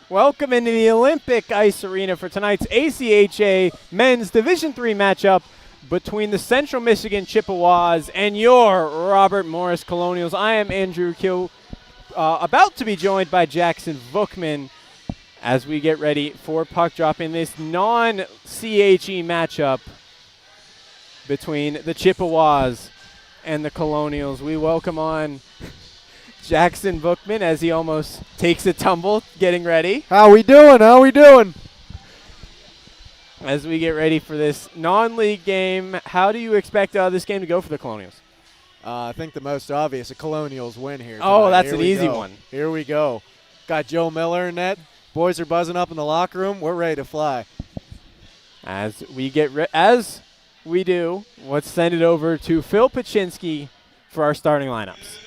Welcome into the Olympic Ice Arena for tonight's ACHA Men's Division III matchup between the Central Michigan Chippewas and your Robert Morris Colonials. I am Andrew Kill, about to be joined by Jackson Vookman as we get ready for puck drop in this non-CHE matchup between the Chippewas and the Colonials. We welcome on Jackson Vookman as he almost takes a tumble getting ready. How we doing? As we get ready for this non-league game, how do you expect this game to go for the Colonials? I think the most obvious, a Colonials win here tonight. Oh, that's Here an we easy go. one. Here we go. Got Joe Miller in net. Boys are buzzing up in the locker room. We're ready to fly. As we do, let's send it over to Phil Pachinski for our starting lineups.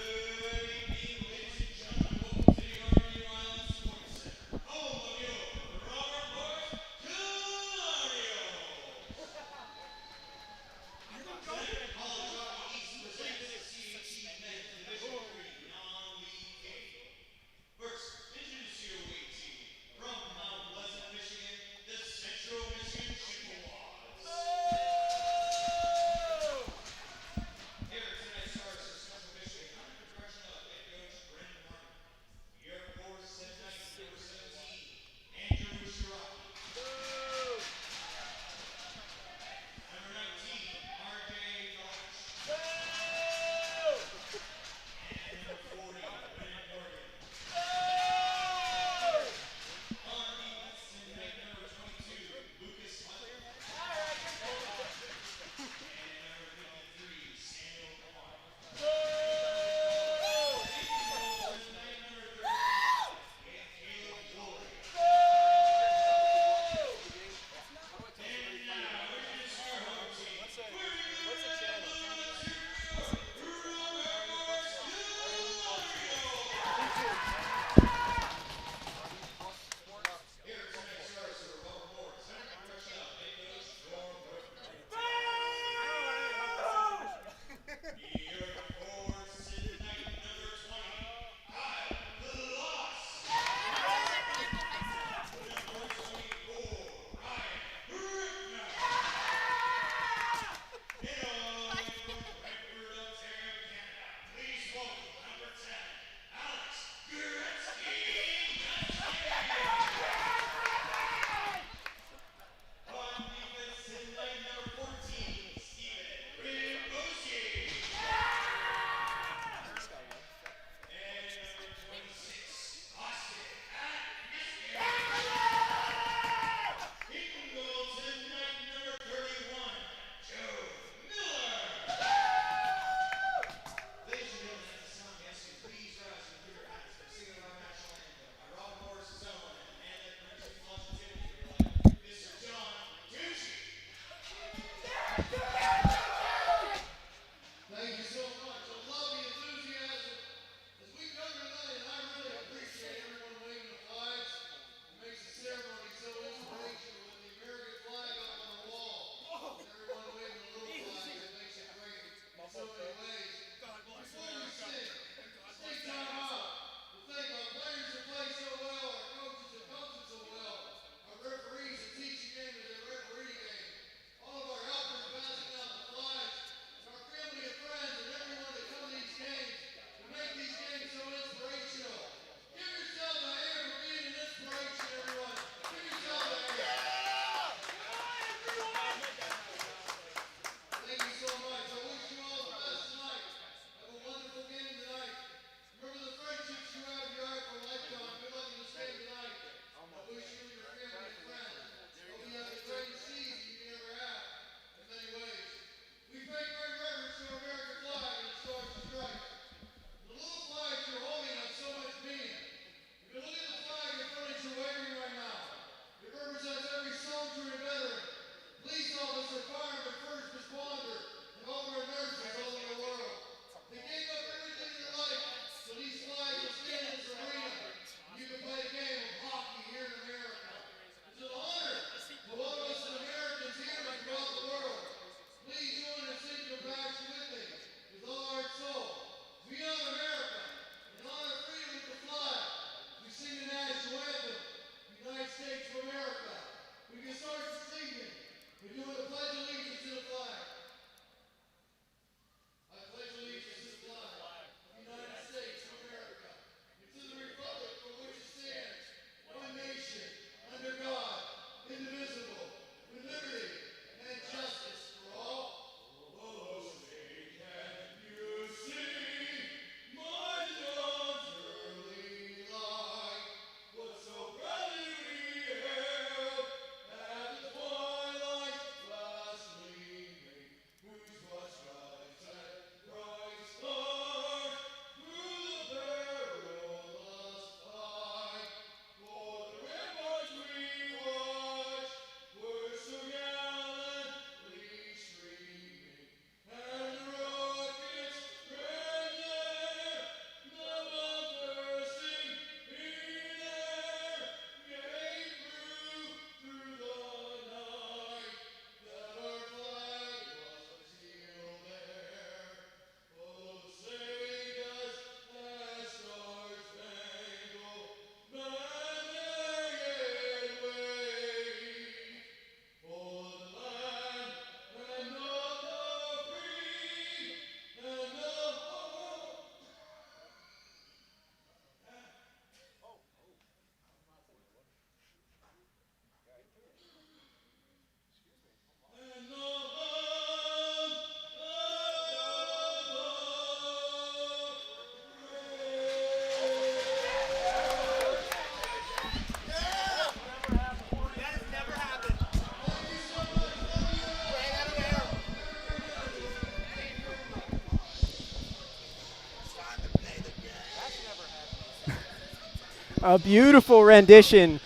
A beautiful rendition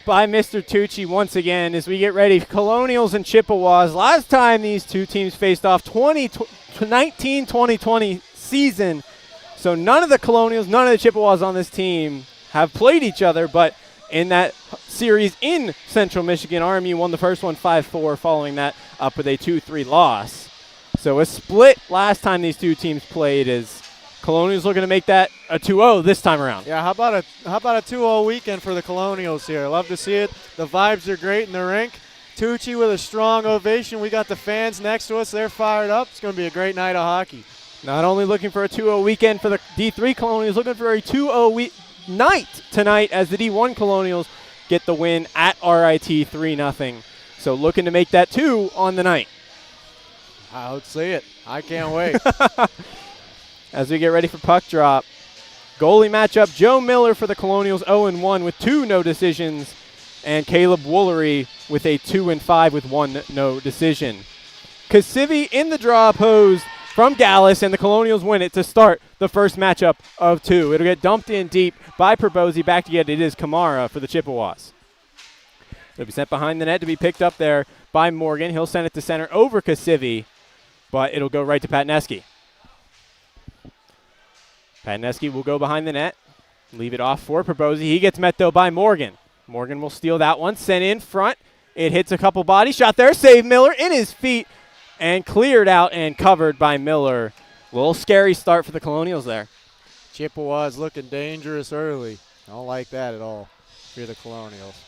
by Mr. Tucci once again as we get ready. Colonials and Chippewas. Last time these two teams faced off, 2019-2020 season. So none of the Colonials, none of the Chippewas on this team have played each other, but in that series in Central Michigan, RMU won the first one 5-4, following that up with a 2-3 loss. So a split last time these two teams played is Colonials looking to make that a 2-0 this time around. Yeah, how about a 2-0 weekend for the Colonials here? Love to see it. The vibes are great in the rink. Tucci with a strong ovation. We got the fans next to us. They're fired up. It's going to be a great night of hockey. Not only looking for a 2-0 weekend for the D3 Colonials, looking for a 2-0 night tonight as the D1 Colonials get the win at RIT 3-0. So looking to make that 2 on the night. I'll see it. I can't wait. As we get ready for puck drop, goalie matchup, Joe Miller for the Colonials 0-1 with 2 no decisions, and Caleb Woolery with a 2-5 with 1 no decision. Kasivi in the draw opposed from Gallus, and the Colonials win it to start the first matchup of 2. It'll get dumped in deep by Perbosi. Back to get it is Kamara for the Chippewas. It'll be sent behind the net to be picked up there by Morgan. He'll send it to center over Kasivi, but it'll go right to Patneski. Patneski will go behind the net, leave it off for Perbosi. He gets met, though, by Morgan. Morgan will steal that one, sent in front. It hits a couple body shot there. Save Miller in his feet and cleared out and covered by Miller. A little scary start for the Colonials there. Chippewas looking dangerous early. I don't like that at all for the Colonials.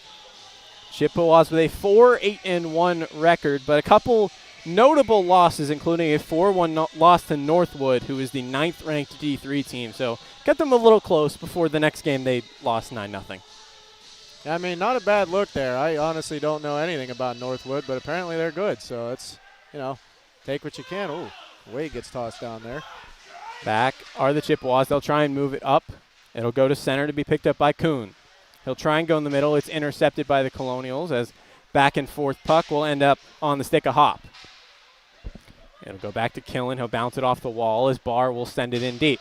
Chippewas with a 4-8-1 record, but a couple notable losses, including a 4-1 loss to Northwood, who is the 9th-ranked D3 team. So kept them a little close before the next game they lost 9-0. I mean, not a bad look there. I honestly don't know anything about Northwood, but apparently they're good. So it's, take what you can. Ooh, Wade gets tossed down there. Back are the Chippewas. They'll try and move it up. It'll go to center to be picked up by Kuhn. He'll try and go in the middle. It's intercepted by the Colonials as back and forth puck will end up on the stick of Hop. It'll go back to Killen. He'll bounce it off the wall as Barr will send it in deep.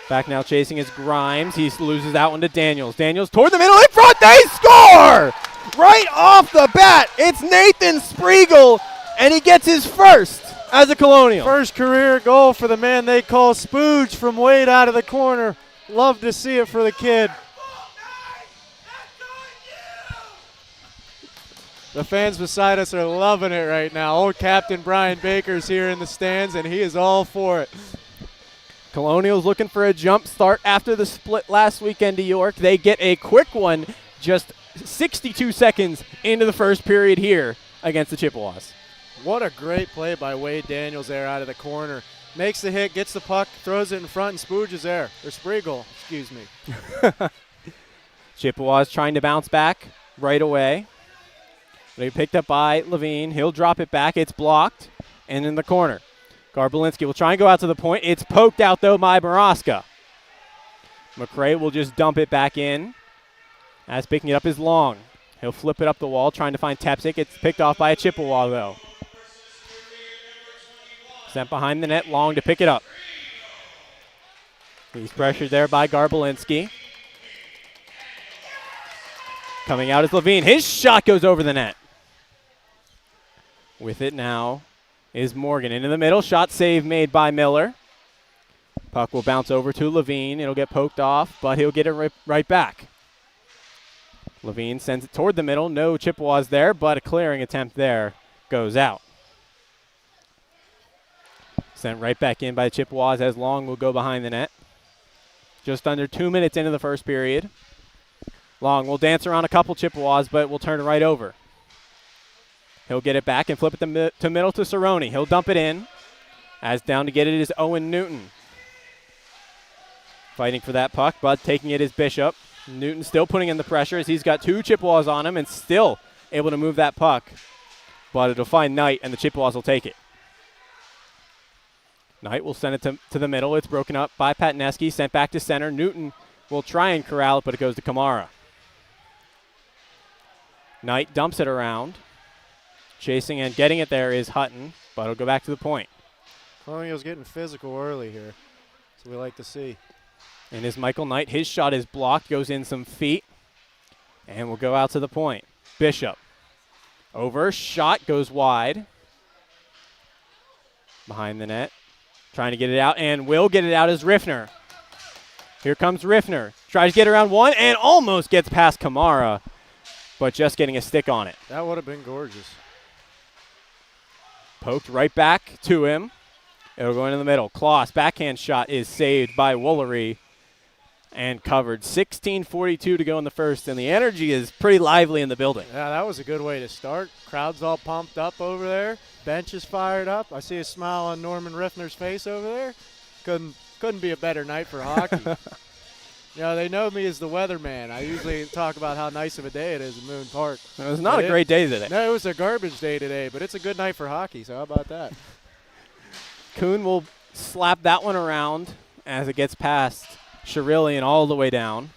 Back now chasing is Grimes. He loses that one to Daniels. Daniels toward the middle. In front. They score! Right off the bat. It's Nathan Spriegel, and he gets his first as a Colonial. First career goal for the man they call Spooge from Wade out of the corner. Love to see it for the kid. The fans beside us are loving it right now. Old Captain Brian Baker's here in the stands, and he is all for it. Colonials looking for a jump start after the split last weekend to York. They get a quick one just 62 seconds into the first period here against the Chippewas. What a great play by Wade Daniels there out of the corner. Makes the hit, gets the puck, throws it in front, and Spooge is there. Or Spriegel, excuse me. Chippewas trying to bounce back right away. They picked up by Levine. He'll drop it back. It's blocked and in the corner. Garbalinski will try and go out to the point. It's poked out, though, by Maraska. McRae will just dump it back in. As picking it up is Long. He'll flip it up the wall, trying to find Tepsic. It's picked off by a Chippewa, though. Sent behind the net, Long to pick it up. He's pressured there by Garbalinski. Coming out is Levine. His shot goes over the net. With it now is Morgan. Into the middle, shot save made by Miller. Puck will bounce over to Levine. It'll get poked off, but he'll get it right back. Levine sends it toward the middle. No Chippewas there, but a clearing attempt there goes out. Sent right back in by the Chippewas as Long will go behind the net. Just under 2 minutes into the first period. Long will dance around a couple Chippewas, but will turn it right over. He'll get it back and flip it to middle to Cerrone. He'll dump it in. As down to get it is Owen Newton. Fighting for that puck, but taking it is Bishop. Newton still putting in the pressure as he's got 2 Chippewas on him and still able to move that puck. But it'll find Knight, and the Chippewas will take it. Knight will send it to the middle. It's broken up by Patneski, sent back to center. Newton will try and corral it, but it goes to Kamara. Knight dumps it around. Chasing and getting it there is Hutton, but it'll go back to the point. Colonials getting physical early here. That's what we like to see. And is Michael Knight. His shot is blocked, goes in some feet, and will go out to the point. Bishop. Over, shot goes wide. Behind the net. Trying to get it out, and will get it out is Riffner. Here comes Riffner. Tries to get around one, and almost gets past Kamara, but just getting a stick on it. That would have been gorgeous. Poked right back to him. It'll go into the middle. Kloss, backhand shot is saved by Woolery and covered. 16:42 to go in the first, and the energy is pretty lively in the building. Yeah, that was a good way to start. Crowd's all pumped up over there. Bench is fired up. I see a smile on Norman Riffner's face over there. Couldn't be a better night for hockey. You know, they know me as the weatherman. I usually talk about how nice of a day it is in Moon Park. It was not a great day today. No, it was a garbage day today, but it's a good night for hockey, so how about that? Kuhn will slap that one around as it gets past Shirillian all the way down.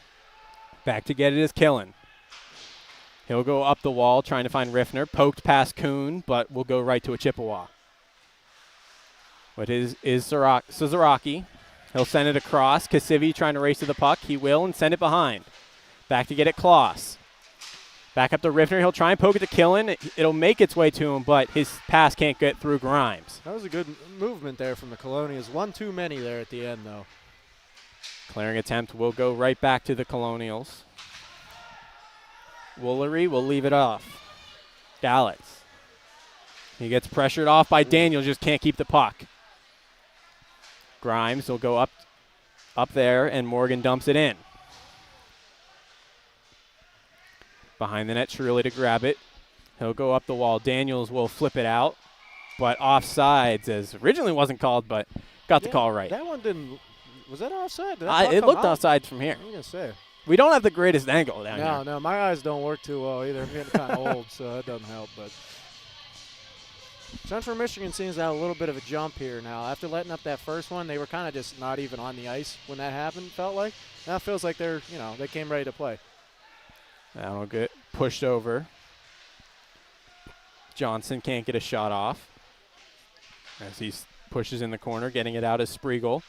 Back to get it is Killen. He'll go up the wall trying to find Riffner. Poked past Kuhn, but will go right to a Chippewa. But is Suzaraki. He'll send it across. Kasivi trying to race to the puck. He will and send it behind. Back to get it Kloss. Back up to Riffner. He'll try and poke it to Killen. It'll make its way to him, but his pass can't get through Grimes. That was a good movement there from the Colonials. One too many there at the end, though. Clearing attempt will go right back to the Colonials. Woolery will leave it off. Dallas. He gets pressured off by Daniel, just can't keep the puck. Grimes will go up there, and Morgan dumps it in. Behind the net, Shirley to grab it. He'll go up the wall. Daniels will flip it out, but offsides, as originally wasn't called, but got the call right. That one didn't. Was that offside? It looked offside from here. I'm going to say. We don't have the greatest angle down here. No, my eyes don't work too well either. I'm getting kind of old, so that doesn't help. But Central Michigan seems to have a little bit of a jump here now. After letting up that first one, they were kind of just not even on the ice when that happened, felt like. Now it feels like they came ready to play. That'll get pushed over. Johnson can't get a shot off as he pushes in the corner, getting it out as Spriegel.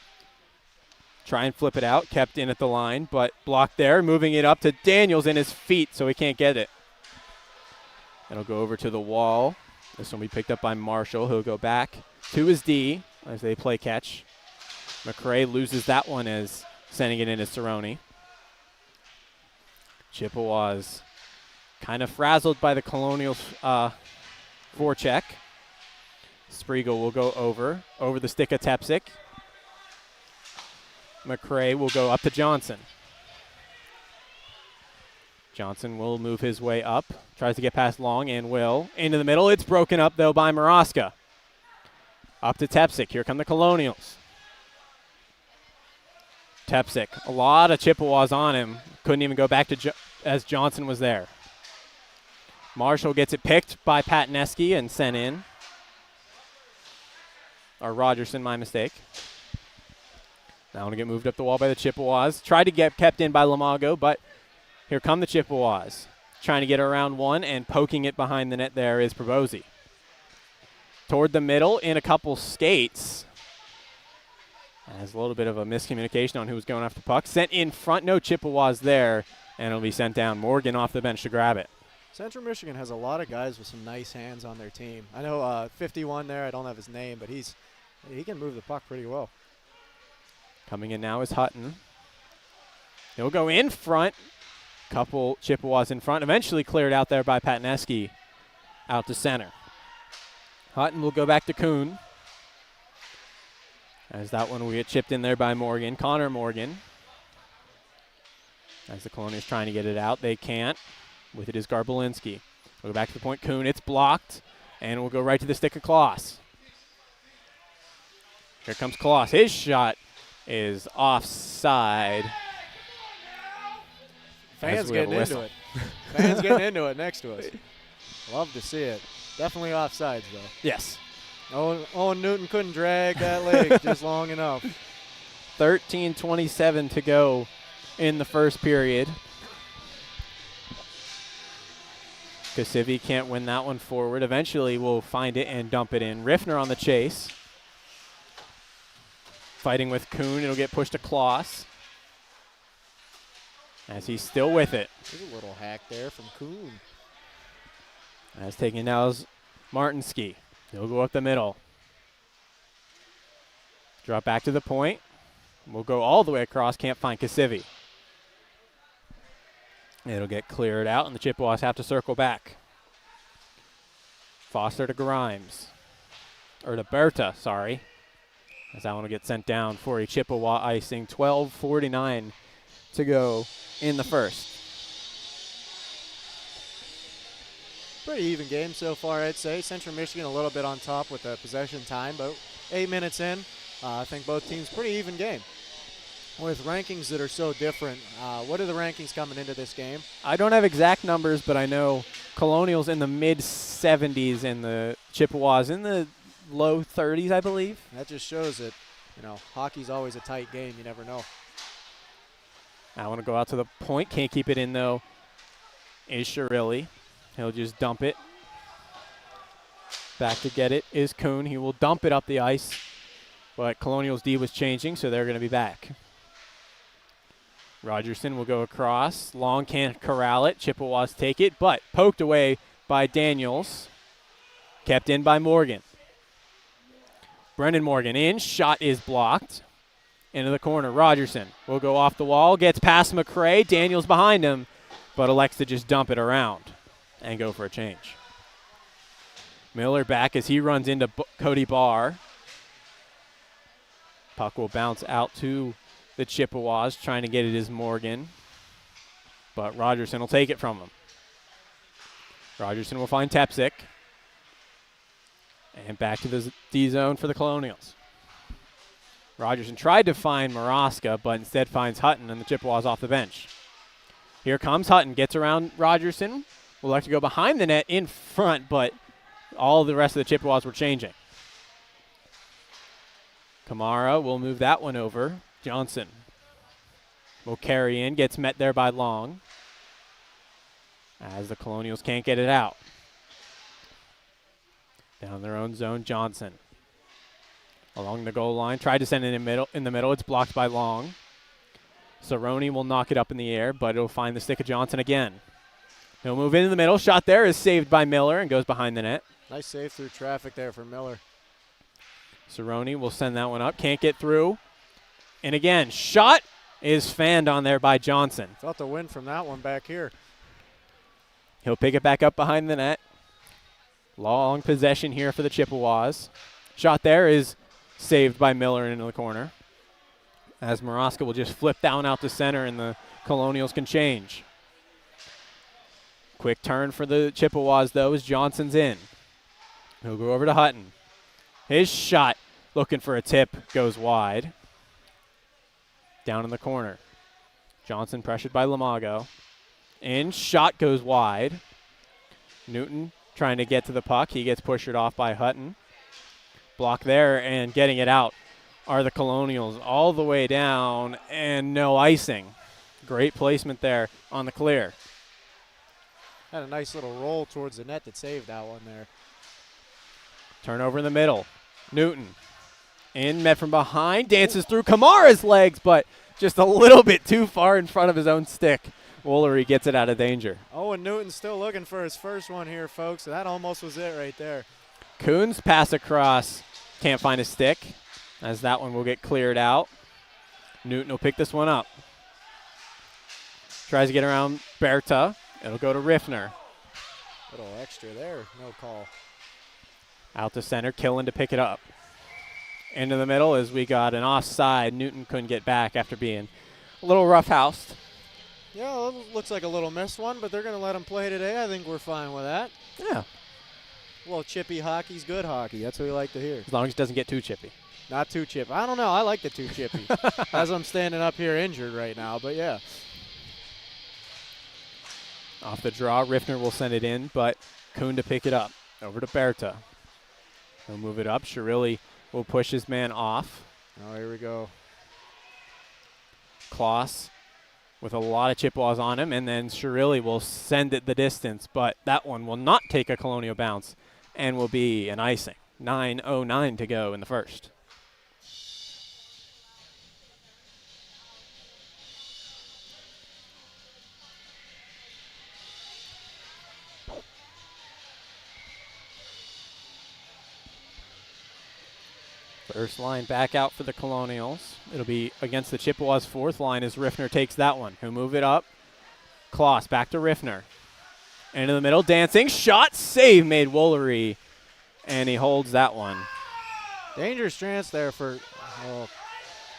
Try and flip it out, kept in at the line, but blocked there, moving it up to Daniels in his feet, so he can't get it. It'll go over to the wall. This one will be picked up by Marshall. He'll go back to his D as they play catch. McRae loses that one as sending it in to Cerrone. Chippewas kind of frazzled by the Colonials' forecheck. Spriegel will go over the stick of Tepsic. McRae will go up to Johnson. Johnson will move his way up. Tries to get past Long and will. Into the middle. It's broken up, though, by Maraska. Up to Tepsic. Here come the Colonials. Tepsic. A lot of Chippewas on him. Couldn't even go back to as Johnson was there. Marshall gets it picked by Patneski and sent in. Or Rogerson, my mistake. Now going to get moved up the wall by the Chippewas. Tried to get kept in by Lamago, but here come the Chippewas. Trying to get around one and poking it behind the net there is Probosi. Toward the middle in a couple skates. Has a little bit of a miscommunication on who was going after the puck. Sent in front, no Chippewas there, and it'll be sent down. Morgan off the bench to grab it. Central Michigan has a lot of guys with some nice hands on their team. I know 51 there, I don't have his name, but he can move the puck pretty well. Coming in now is Hutton. He'll go in front. Couple Chippewas in front. Eventually cleared out there by Patneski out to center. Hutton will go back to Kuhn. As that one will get chipped in there by Morgan. Connor Morgan. As the Colonials trying to get it out. They can't. With it is Garbolinski. We'll go back to the point. Kuhn, it's blocked. And we'll go right to the stick of Kloss. Here comes Kloss. His shot is offside. Fans getting into it. Fans getting into it next to us. Love to see it. Definitely offsides, though. Yes. Owen Newton couldn't drag that leg just long enough. 13:27 to go in the first period. Kasivi can't win that one forward. Eventually we'll find it and dump it in. Riffner on the chase. Fighting with Kuhn. It'll get pushed to Kloss. as he's still with it. There's a little hack there from Kuhn. As taking now is Martinski. He'll go up the middle. Drop back to the point. We'll go all the way across. Can't find Kasivi. It'll get cleared out, and the Chippewas have to circle back. Foster to Grimes. Or to Berta, sorry. As that one will get sent down for a Chippewa icing. 12:49 to go in the first. Pretty even game so far, I'd say. Central Michigan a little bit on top with the possession time, but 8 minutes in, I think both teams pretty even game. With rankings that are so different, what are the rankings coming into this game? I don't have exact numbers, but I know Colonials in the mid-70s and the Chippewas in the low 30s, I believe. That just shows that, hockey's always a tight game. You never know. I want to go out to the point. Can't keep it in, though, is Shirilli. He'll just dump it. Back to get it is Kuhn. He will dump it up the ice, but Colonials' D was changing, so they're going to be back. Rogerson will go across. Long can't corral it. Chippewas take it, but poked away by Daniels. Kept in by Morgan. Brendan Morgan in. Shot is blocked. Into the corner. Rogerson will go off the wall. Gets past McCray. Daniels behind him, but elects to just dump it around and go for a change. Miller back as he runs into Cody Barr. Puck will bounce out to the Chippewas. Trying to get it is Morgan, but Rogerson will take it from him. Rogerson will find Tepsic. And back to the D zone for the Colonials. Rogerson tried to find Maraska, but instead finds Hutton, and the Chippewas off the bench. Here comes Hutton, gets around Rogerson. Will like to go behind the net in front, but all the rest of the Chippewas were changing. Kamara will move that one over. Johnson will carry in, gets met there by Long, as the Colonials can't get it out. Down their own zone, Johnson. Along the goal line, tried to send it in the middle. It's blocked by Long. Cerrone will knock it up in the air, but it'll find the stick of Johnson again. He'll move into the middle. Shot there is saved by Miller and goes behind the net. Nice save through traffic there for Miller. Cerrone will send that one up. Can't get through. And again, shot is fanned on there by Johnson. Felt the win from that one back here. He'll pick it back up behind the net. Long possession here for the Chippewas. Shot there is saved by Miller into the corner. As Maraska will just flip that one out to center and the Colonials can change. Quick turn for the Chippewas, though, as Johnson's in. He'll go over to Hutton. His shot, looking for a tip, goes wide. Down in the corner. Johnson pressured by Lamago. In, shot goes wide. Newton trying to get to the puck. He gets pushed off by Hutton. Block there, and getting it out are the Colonials all the way down, and no icing. Great placement there on the clear. Had a nice little roll towards the net that saved that one there. Turnover in the middle. Newton in, met from behind, dances through Kamara's legs, but just a little bit too far in front of his own stick. Woolery gets it out of danger. Owen Newton's still looking for his first one here, folks. That almost was it right there. Kuhn's pass across. Can't find a stick, as that one will get cleared out. Newton will pick this one up. Tries to get around Berta. It'll go to Riffner. Little extra there. No call. Out to center. Killen to pick it up. Into the middle as we got an offside. Newton couldn't get back after being a little roughhoused. Yeah, it looks like a little missed one, but they're going to let him play today. I think we're fine with that. Yeah. Well, chippy hockey's good hockey. That's what we like to hear. As long as it doesn't get too chippy. Not too chippy. I don't know. I like the too chippy. As I'm standing up here injured right now, but yeah. Off the draw, Riffner will send it in, but Kuhn to pick it up. Over to Berta. He'll move it up. Shirilli will push his man off. Oh, here we go. Kloss with a lot of Chippewas on him, and then Shirilli will send it the distance, but that one will not take a Colonial bounce and will be an icing. 9:09 to go in the first. First line back out for the Colonials. It'll be against the Chippewas' fourth line as Riffner takes that one. He'll move it up. Kloss back to Riffner. Into the middle, dancing. Shot, save made Woolery. And he holds that one. Dangerous chance there for, oh,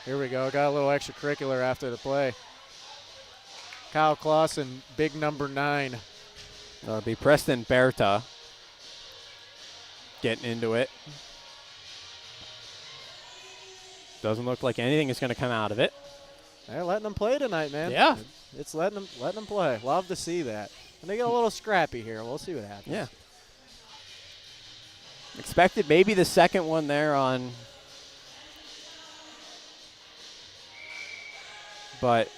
here we go. Got a little extracurricular after the play. Kyle Kloss and big number 9. That'll be Preston Berta getting into it. Doesn't look like anything is going to come out of it. They're letting them play tonight, man. Yeah. It's letting them play. Love to see that. And they get a little scrappy here. We'll see what happens. Yeah. Expected maybe the second one there on. But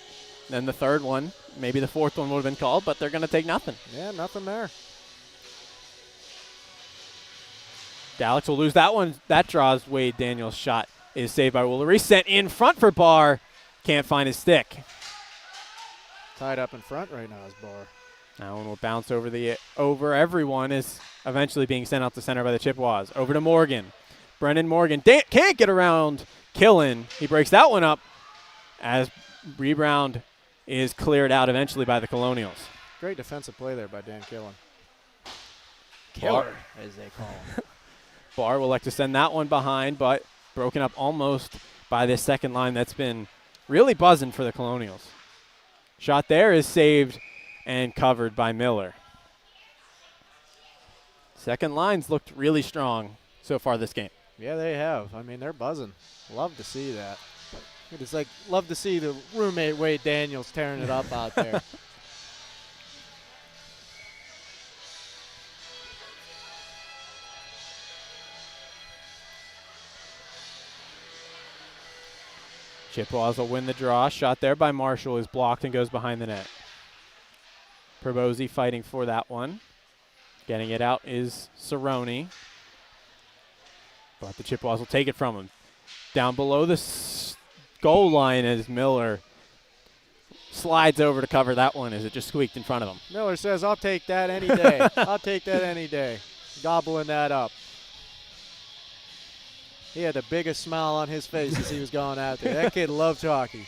then the third one, maybe the fourth one would have been called, but they're going to take nothing. Yeah, nothing there. Alex will lose that one. That draws Wade Daniels' shot. Is saved by Woolery. Sent in front for Barr. Can't find his stick. Tied up in front right now is Barr. That one will bounce over everyone. Is eventually being sent out to center by the Chippewas. Over to Morgan. Brendan Morgan can't get around Killen. He breaks that one up as rebound is cleared out eventually by the Colonials. Great defensive play there by Dan Killen. Killer, as they call him. Barr will elect to send that one behind, but broken up almost by this second line that's been really buzzing for the Colonials. Shot there is saved and covered by Miller. Second lines looked really strong so far this game. Yeah, they have. I mean, they're buzzing. Love to see that. It's like, love to see the roommate Wade Daniels tearing it up out there. Chippewas will win the draw. Shot there by Marshall is blocked and goes behind the net. Perbosi fighting for that one. Getting it out is Cerrone. But the Chippewas will take it from him. Down below the goal line as Miller slides over to cover that one as it just squeaked in front of him. Miller says, I'll take that any day. I'll take that any day. Gobbling that up. He had the biggest smile on his face as he was going out there. That kid loves hockey.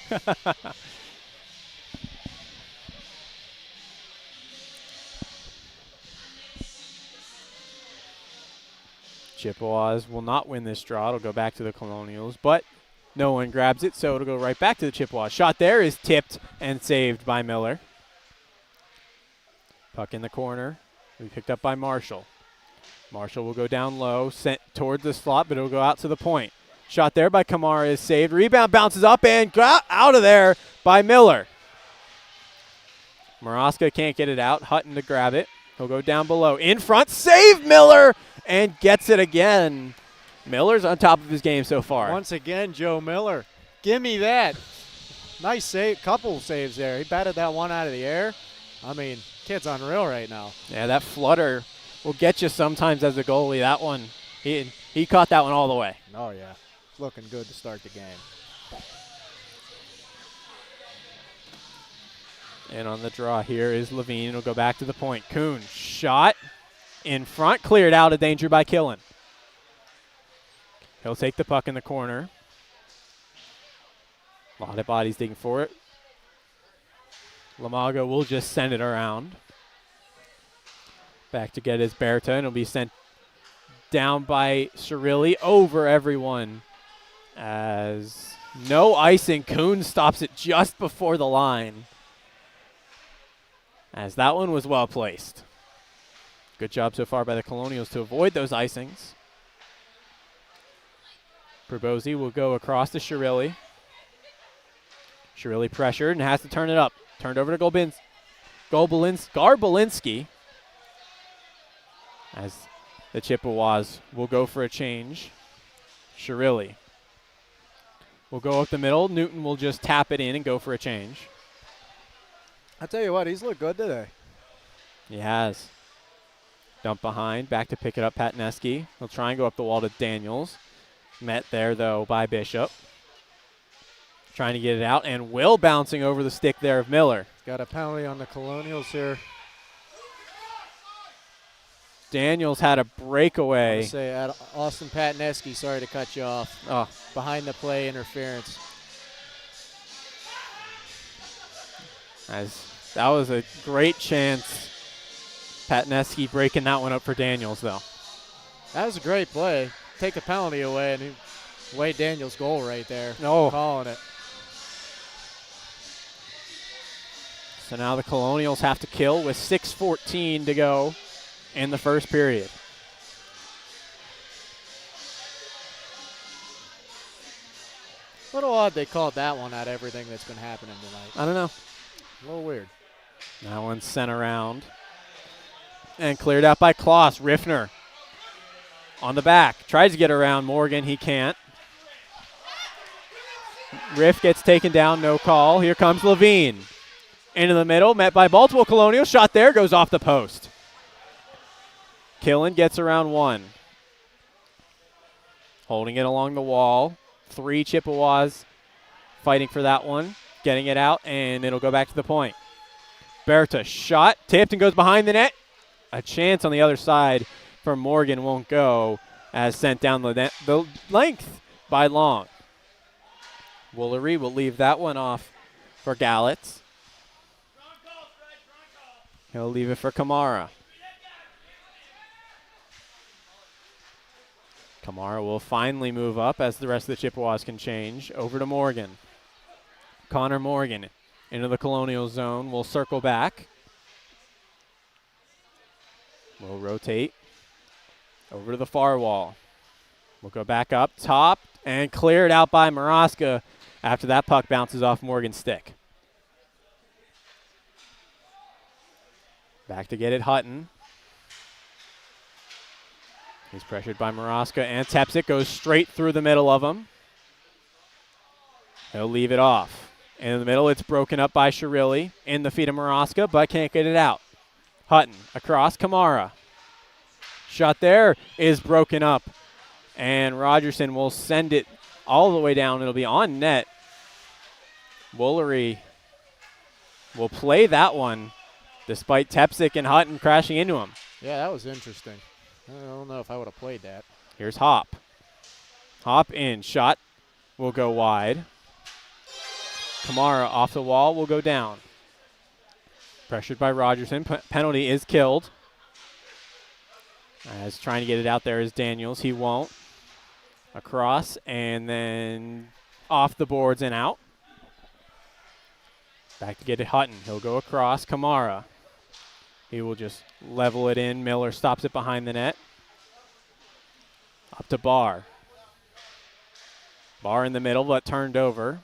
Chippewas will not win this draw. It'll go back to the Colonials, but no one grabs it, so it'll go right back to the Chippewas. Shot there is tipped and saved by Miller. Puck in the corner. We picked up by Marshall. Marshall will go down low, sent towards the slot, but it'll go out to the point. Shot there by Kamara is saved. Rebound bounces up and got out of there by Miller. Maraska can't get it out. Hutton to grab it. He'll go down below. In front, save Miller, and gets it again. Miller's on top of his game so far. Once again, Joe Miller. Give me that. Nice save, couple saves there. He batted that one out of the air. I mean, kid's unreal right now. Yeah, that flutter will get you sometimes as a goalie. That one, he caught that one all the way. Oh, yeah. Looking good to start the game. And on the draw here is Levine. It'll go back to the point. Kuhn, shot in front, cleared out of danger by Killen. He'll take the puck in the corner. A lot of bodies digging for it. Lamago will just send it around. Back to get his Berta, and it'll be sent down by Cirilli over everyone. As no icing, Kuhn stops it just before the line. As that one was well placed. Good job so far by the Colonials to avoid those icings. Perbosi will go across to Cirilli. Cirilli pressured and has to turn it up. Turned over to Garbolinski. As the Chippewas will go for a change. Cirilli will go up the middle. Newton will just tap it in and go for a change. I tell you what, he's looked good today. He has. Dump behind, back to pick it up, Patneski. He'll try and go up the wall to Daniels. Met there, though, by Bishop. Trying to get it out, and Will bouncing over the stick there of Miller. Got a penalty on the Colonials here. Daniels had a breakaway. Say Austin Patneski, sorry to cut you off. Oh, Behind the play interference. that was a great chance. Patneski breaking that one up for Daniels, though. That was a great play. Take the penalty away, and Wade Daniels' goal right there. No. Calling it. So now the Colonials have to kill with 6:14 to go in the first period. A little odd they called that one out of everything that's been happening tonight. I don't know. A little weird. That one's sent around and cleared out by Kloss. Riffner on the back. Tries to get around Morgan. He can't. Riff gets taken down. No call. Here comes Levine. Into the middle. Met by multiple Colonials. Shot there. Goes off the post. Killen gets around one. Holding it along the wall. 3 Chippewas fighting for that one. Getting it out, and it'll go back to the point. Berta shot. Tipped and goes behind the net. A chance on the other side for Morgan won't go as sent down the length by Long. Woolery will leave that one off for Gallitz. He'll leave it for Kamara. Kamara will finally move up as the rest of the Chippewas can change. Over to Morgan. Connor Morgan into the Colonial zone. We'll circle back. We'll rotate over to the far wall. We'll go back up top and cleared out by Maraska after that puck bounces off Morgan's stick. Back to get it, Hutton. He's pressured by Maraska, and Tepsic goes straight through the middle of him. He'll leave it off. In the middle, it's broken up by Shirilli in the feet of Maraska, but can't get it out. Hutton across, Kamara. Shot there is broken up, and Rogerson will send it all the way down. It'll be on net. Woolery will play that one despite Tepsic and Hutton crashing into him. Yeah, that was interesting. I don't know if I would have played that. Here's Hop. Hop in. Shot will go wide. Kamara off the wall will go down. Pressured by Rogerson. Penalty is killed. As trying to get it out there is Daniels. He won't. Across and then off the boards and out. Back to get it Hutton. He'll go across. Kamara. He will just level it in. Miller stops it behind the net. Up to Barr. Barr in the middle, but turned over.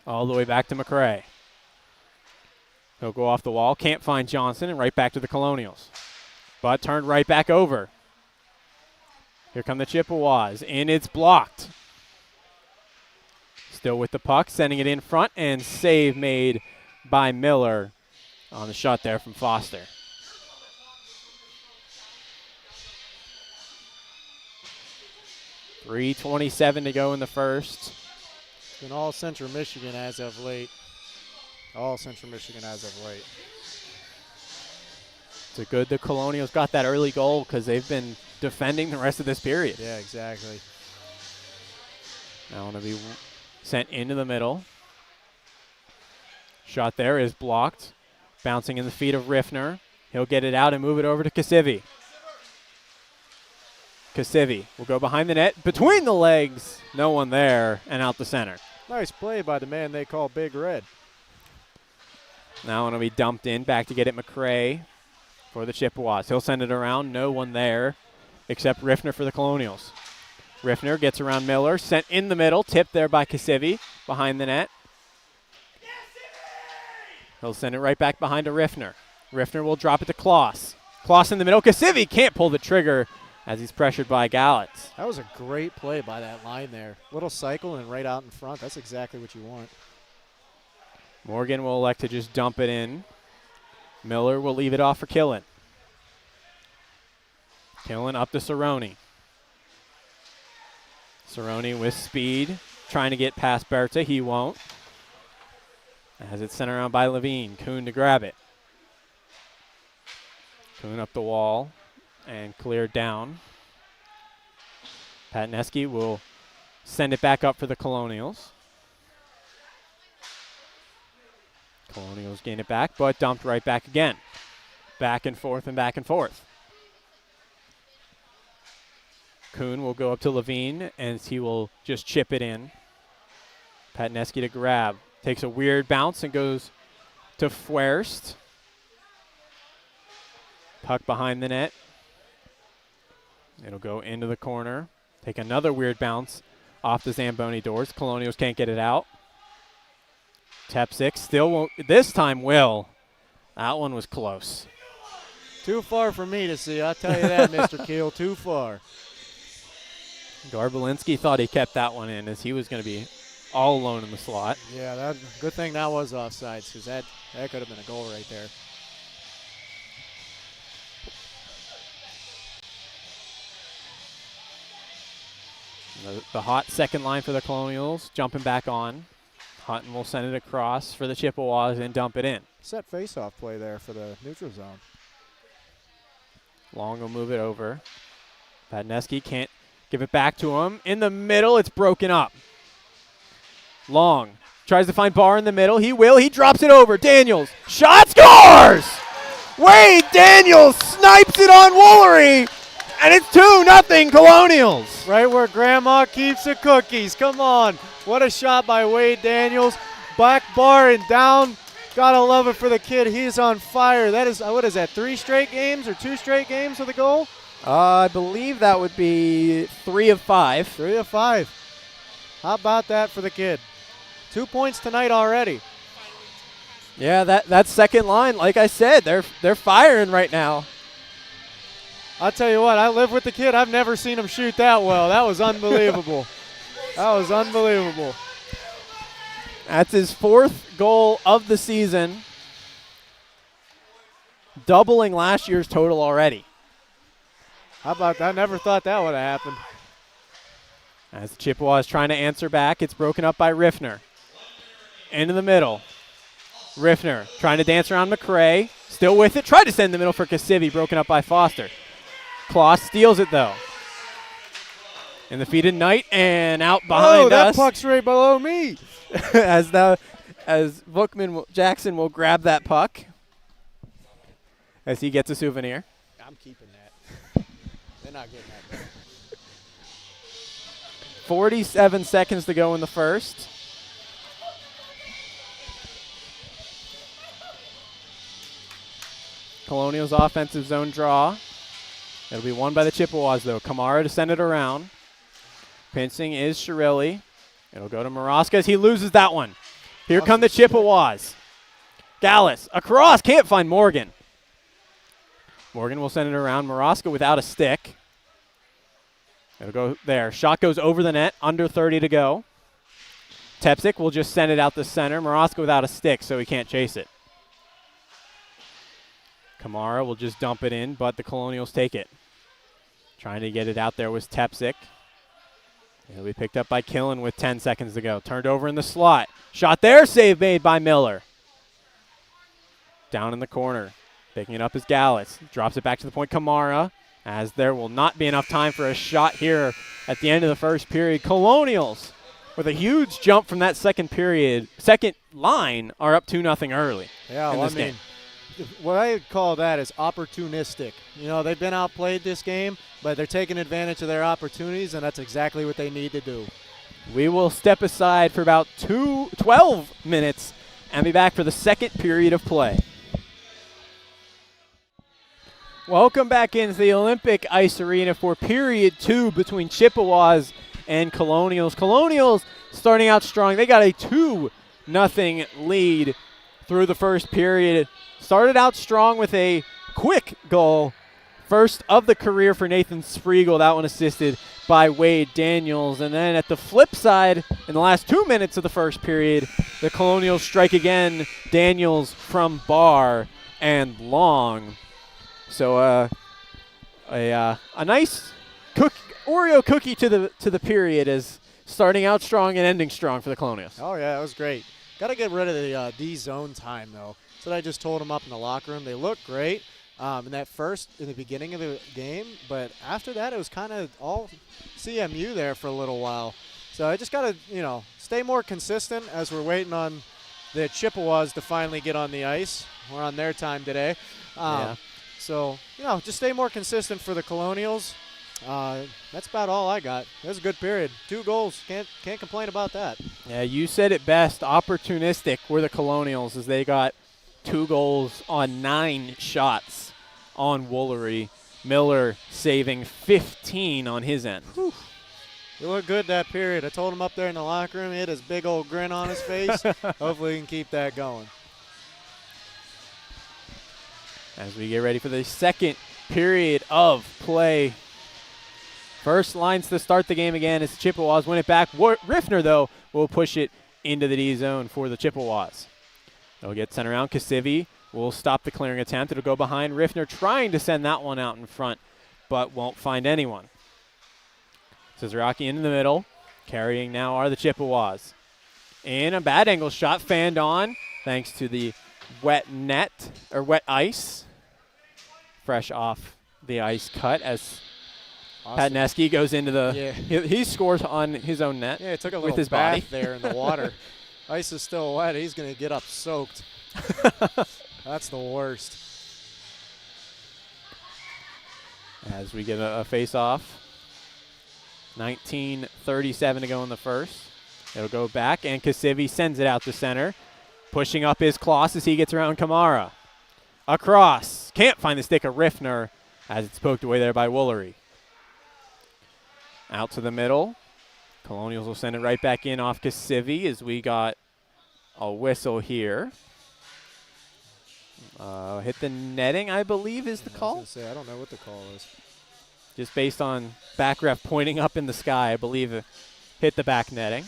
All the way back to McRae. He'll go off the wall. Can't find Johnson, and right back to the Colonials. But turned right back over. Here come the Chippewas. And it's blocked. Still with the puck, sending it in front, and save made by Miller on the shot there from Foster. .327 to go in the first. It's been all Central Michigan as of late. All Central Michigan as of late. It's a good the Colonials got that early goal because they've been defending the rest of this period. Yeah, exactly. Now want to be sent into the middle. Shot there is blocked. Bouncing in the feet of Riffner. He'll get it out and move it over to Kasivi. Kasivi will go behind the net, between the legs. No one there, and out the center. Nice play by the man they call Big Red. Now it'll be dumped in, back to get it McRae for the Chippewas. He'll send it around, no one there except Riffner for the Colonials. Riffner gets around Miller, sent in the middle, tipped there by Kasivi behind the net. He'll send it right back behind to Riffner. Riffner will drop it to Kloss. Kloss in the middle. Kasivi can't pull the trigger as he's pressured by Gallitz. That was a great play by that line there. Little cycle and right out in front. That's exactly what you want. Morgan will elect to just dump it in. Miller will leave it off for Killen. Killen up to Cerrone. Cerrone with speed, trying to get past Berta. He won't. As it's sent around by Levine. Kuhn to grab it. Kuhn up the wall and cleared down. Patneski will send it back up for the Colonials. Colonials gain it back, but dumped right back again. Back and forth and back and forth. Kuhn will go up to Levine, and he will just chip it in. Patneski to grab. Takes a weird bounce and goes to Fuerst. Puck behind the net. It'll go into the corner. Take another weird bounce off the Zamboni doors. Colonials can't get it out. Tepsik still won't. This time will. That one was close. Too far for me to see. I'll tell you that, Mr. Keel. Too far. Garbalinski thought he kept that one in as he was going to be all alone in the slot. Yeah, good thing that was offsides because that could have been a goal right there. The hot second line for the Colonials, jumping back on. Hutton will send it across for the Chippewas and dump it in. Set face-off play there for the neutral zone. Long will move it over. Patneski can't give it back to him. In the middle, it's broken up. Long tries to find Barr in the middle. He will. He drops it over. Daniels. Shot, scores! Wade Daniels snipes it on Woolery, and it's 2-0 Colonials. Right where Grandma keeps the cookies. Come on. What a shot by Wade Daniels. Back bar and down. Gotta love it for the kid. He's on fire. That is, what is that, 3 straight games or 2 straight games with a goal? I believe that would be 3 of 5. 3 of 5. How about that for the kid? 2 points tonight already. Yeah, that second line, like I said, they're firing right now. I'll tell you what, I live with the kid. I've never seen him shoot that well. That was unbelievable. That was unbelievable. That's his 4th goal of the season, doubling last year's total already. How about that? I never thought that would have happened. As the Chippewas trying to answer back, it's broken up by Riffner. Into the middle. Riffner trying to dance around McCray. Still with it. Tried to send the middle for Kasivi. Broken up by Foster. Kloss steals it, though. In the feet of Knight and out behind that us. puck's right below me. as Jackson will grab that puck as he gets a souvenir. I'm keeping that. They're not getting that back. 47 seconds to go in the first. Colonials offensive zone draw. It'll be won by the Chippewas, though. Kamara to send it around. Pincing is Chirilli. It'll go to Maraska as he loses that one. Here come the Chippewas. Gallus across. Can't find Morgan. Morgan will send it around. Maraska without a stick. It'll go there. Shot goes over the net. Under 30 to go. Tepsik will just send it out the center. Maraska without a stick, so he can't chase it. Kamara will just dump it in, but the Colonials take it. Trying to get it out there was Tepsik. It'll be picked up by Killen with 10 seconds to go. Turned over in the slot. Shot there. Save made by Miller. Down in the corner. Picking it up is Gallus. Drops it back to the point. Kamara, as there will not be enough time for a shot here at the end of the first period. Colonials, with a huge jump from that second line, are up 2-0 early. Yeah, in this game. What I call that is opportunistic. You know, they've been outplayed this game, but they're taking advantage of their opportunities, and that's exactly what they need to do. We will step aside for about 12 minutes and be back for the second period of play. Welcome back into the Olympic Ice Arena for period 2 between Chippewas and Colonials. Colonials starting out strong. They got a 2-0 lead through the first period. Started out strong with a quick goal. First of the career for Nathan Spriegel. That one assisted by Wade Daniels. And then at the flip side, in the last 2 minutes of the first period, the Colonials strike again. Daniels from Barr and Long. So a nice Oreo cookie to the period is starting out strong and ending strong for the Colonials. Oh, yeah, that was great. Got to get rid of the D-zone time, though. That's what I just told them up in the locker room. They look great, in the beginning of the game. But after that, it was kind of all CMU there for a little while. So I just got to, stay more consistent as we're waiting on the Chippewas to finally get on the ice. We're on their time today. Yeah. So, just stay more consistent for the Colonials. That's about all I got. It was a good period. 2 goals. Can't complain about that. Yeah, you said it best. Opportunistic were the Colonials as they got 2 goals on 9 shots on Woolery. Miller saving 15 on his end. Whew. He looked good that period. I told him up there in the locker room, he had his big old grin on his face. Hopefully he can keep that going. As we get ready for the second period of play. First lines to start the game again as the Chippewas win it back. Riffner, though, will push it into the D zone for the Chippewas. They'll get sent around. Kasivi will stop the clearing attempt. It'll go behind Riffner, trying to send that one out in front, but won't find anyone. Cesaraki in the middle. Carrying now are the Chippewas. And a bad angle shot fanned on thanks to the wet ice. Fresh off the ice cut as Awesome. Patneski goes into the he scores on his own net. Yeah, it took a with little his bath body there in the water. Ice is still wet. He's going to get up soaked. That's the worst. As we get a face-off. 19:37 to go in the first. It'll go back, and Kasivi sends it out to center. Pushing up his Kloss as he gets around Kamara. Across. Can't find the stick of Riffner as it's poked away there by Woolery. Out to the middle. Colonials will send it right back in off Kasivi as we got a whistle here. Hit the netting, I believe, is the call. I was gonna say, I don't know what the call is. Just based on back ref pointing up in the sky, I believe it hit the back netting.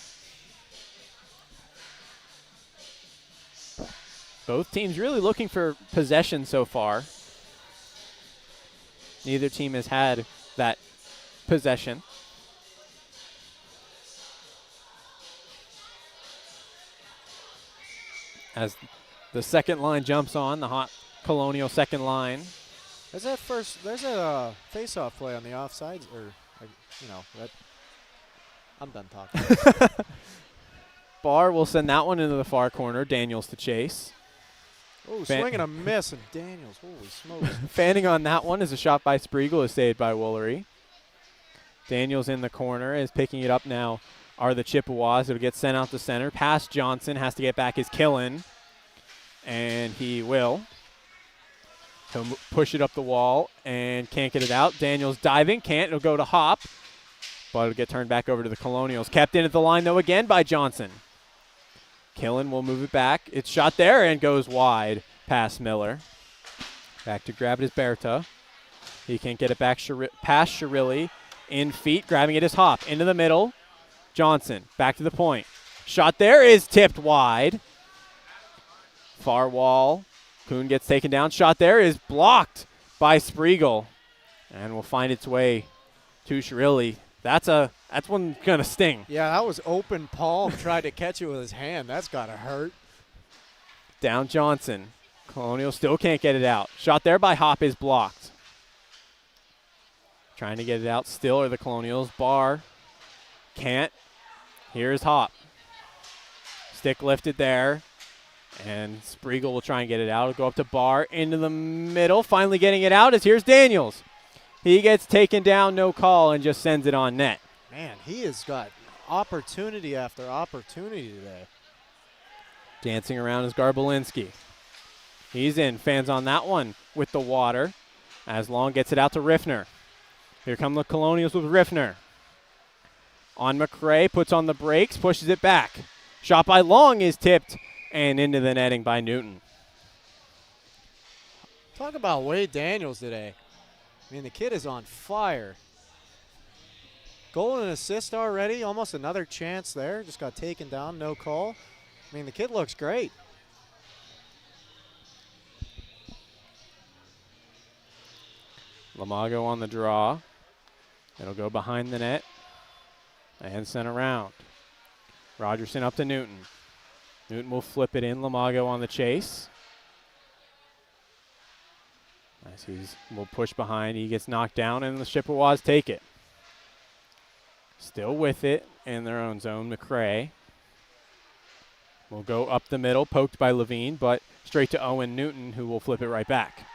Both teams really looking for possession so far. Neither team has had that possession. As the second line jumps on, the hot Colonial second line. There's a face-off play on the offsides, I'm done talking. Barr will send that one into the far corner. Daniels to chase. Oh, swing and a miss, and Daniels, holy smokes. Fanning on that one is a shot by Spriegel, is saved by Woolery. Daniels in the corner is picking it up now. Are the Chippewas. It'll get sent out to center. Past Johnson, has to get back his Killen, and he will. He'll push it up the wall and can't get it out. Daniels diving, can't. It'll go to Hop, but it'll get turned back over to the Colonials. Kept in at the line, though, again by Johnson. Killen will move it back. It's shot there and goes wide past Miller. Back to grab it is Berta. He can't get it back past Shirilli. In feet, grabbing it is Hop. Into the middle. Johnson, back to the point. Shot there is tipped wide. Far wall. Kuhn gets taken down. Shot there is blocked by Spriegel. And will find its way to Shirilli. That's one gonna sting. Yeah, that was open palm. Tried to catch it with his hand. That's gotta hurt. Down Johnson. Colonial still can't get it out. Shot there by Hop is blocked. Trying to get it out still are the Colonials. Barr can't. Here's Hop. Stick lifted there. And Spriegel will try and get it out. It'll go up to Barr into the middle. Finally getting it out as here's Daniels. He gets taken down, no call, and just sends it on net. Man, he has got opportunity after opportunity today. Dancing around is Garbolinski. He's in. Fans on that one with the water. As Long gets it out to Riffner. Here come the Colonials with Riffner. On McRae, puts on the brakes, pushes it back. Shot by Long is tipped and into the netting by Newton. Talk about Wade Daniels today. I mean, the kid is on fire. Goal and assist already. Almost another chance there. Just got taken down, no call. I mean, the kid looks great. Lamago on the draw. It'll go behind the net and sent around. Rogerson up to Newton. Newton will flip it in. Lamago on the chase. As will push behind, he gets knocked down, and the Chippewas take it. Still with it in their own zone. McCray will go up the middle, poked by Levine, but straight to Owen Newton, who will flip it right back.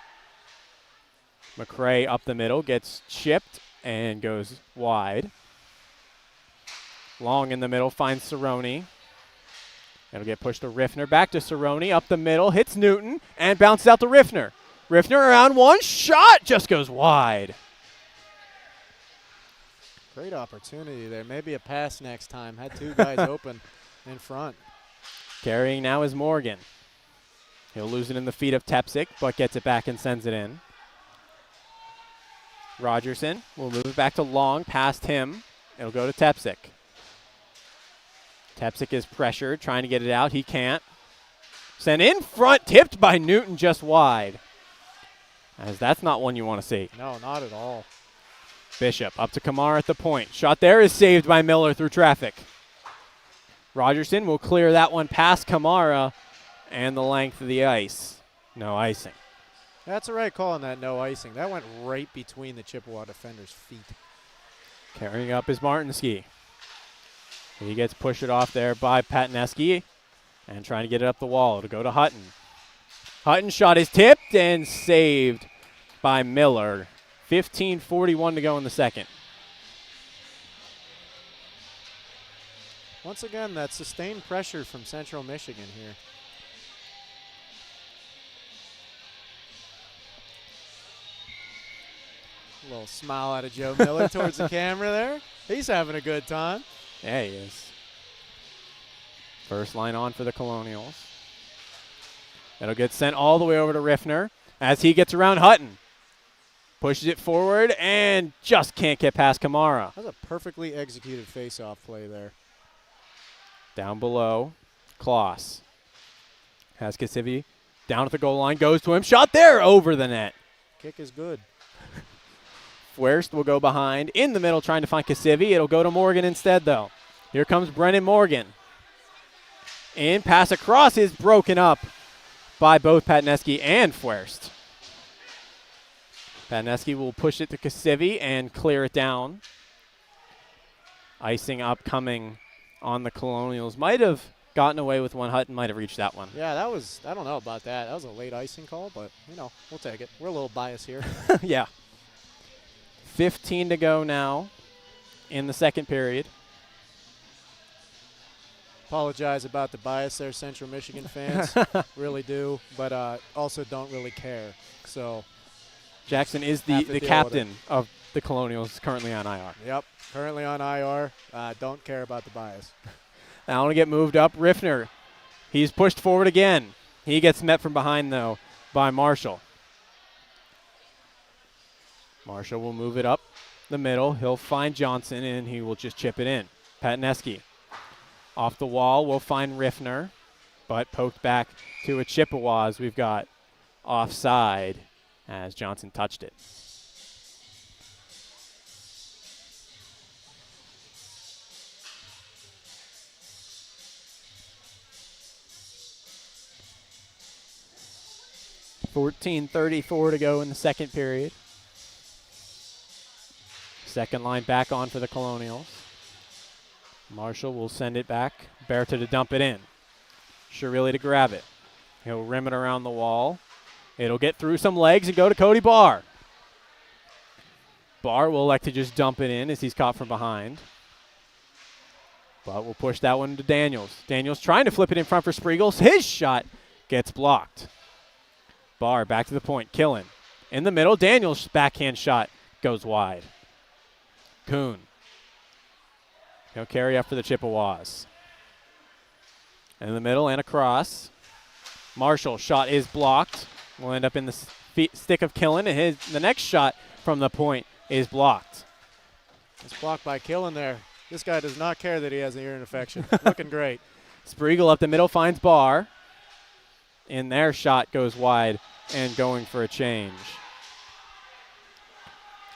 McCray up the middle, gets chipped and goes wide. Long in the middle, finds Cerrone. It'll get pushed to Riffner, back to Cerrone, up the middle, hits Newton, and bounces out to Riffner. Riffner around one, shot just goes wide. Great opportunity there. Maybe a pass next time. Had two guys open in front. Carrying now is Morgan. He'll lose it in the feet of Tepsic, but gets it back and sends it in. Rogerson will move it back to Long, past him. It'll go to Tepsic. Tepsic is pressured, trying to get it out. He can't. Sent in front, tipped by Newton just wide. As that's not one you want to see. No, not at all. Bishop up to Kamara at the point. Shot there is saved by Miller through traffic. Rogerson will clear that one past Kamara and the length of the ice. No icing. That's a right call on that no icing. That went right between the Chippewa defender's feet. Carrying up is Martinski. He gets pushed it off there by Patneski and trying to get it up the wall to go to Hutton. Hutton's shot is tipped and saved by Miller. 15:41 to go in the second. Once again, that sustained pressure from Central Michigan here. A little smile out of Joe Miller towards the camera there. He's having a good time. Yeah, he is. First line on for the Colonials. It'll get sent all the way over to Riffner as he gets around Hutton. Pushes it forward and just can't get past Kamara. That was a perfectly executed face-off play there. Down below, Kloss has Kasivi down at the goal line, goes to him. Shot there over the net. Kick is good. Fuerst will go behind in the middle trying to find Kasivi. It'll go to Morgan instead, though. Here comes Brennan Morgan. In, pass across is broken up by both Patneski and Fuerst. Patneski will push it to Kasivi and clear it down. Icing upcoming on the Colonials. Might have gotten away with one. Hutton might have reached that one. Yeah, that was, I don't know about that. That was a late icing call, but, you know, we'll take it. We're a little biased here. Yeah. 15 to go now in the second period. Apologize about the bias there, Central Michigan fans. Really do, but also don't really care. So Jackson is the captain of the Colonials, currently on IR. Yep, currently on IR. Don't care about the bias. Now I want to get moved up. Riffner, he's pushed forward again. He gets met from behind, though, by Marshall. Marshall will move it up the middle. He'll find Johnson, and he will just chip it in. Patneski off the wall will find Riffner, but poked back to a Chippewas. We've got offside as Johnson touched it. .34 to go in the second period. Second line back on for the Colonials. Marshall will send it back. Berta to dump it in. Shirilli to grab it. He'll rim it around the wall. It'll get through some legs and go to Cody Barr. Barr will elect to just dump it in as he's caught from behind. But we'll push that one to Daniels. Daniels trying to flip it in front for Spriegel. His shot gets blocked. Barr back to the point. Killen in the middle. Daniels' backhand shot goes wide. Kuhn. He'll carry up for the Chippewas. In the middle and across. Marshall shot is blocked. Will end up in the stick of Killen, and the next shot from the point is blocked. It's blocked by Killen there. This guy does not care that he has an ear infection. Looking great. Spriegel up the middle finds Barr. In their shot goes wide and going for a change.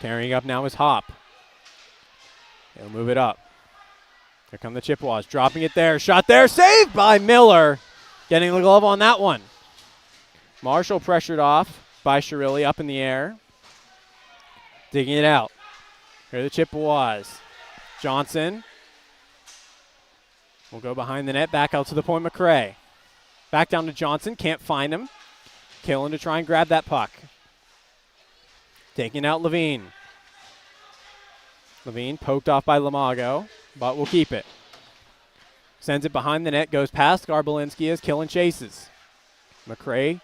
Carrying up now is Hop. He'll move it up. Here come the Chippewas, dropping it there. Shot there, saved by Miller. Getting the glove on that one. Marshall pressured off by Shirilli, up in the air. Digging it out. Here are the Chippewas. Johnson will go behind the net, back out to the point, McCray. Back down to Johnson, can't find him. Killen to try and grab that puck. Taking out Levine. Levine poked off by Lamago, but will keep it. Sends it behind the net, goes past Garbalinski as Killen chases. McCray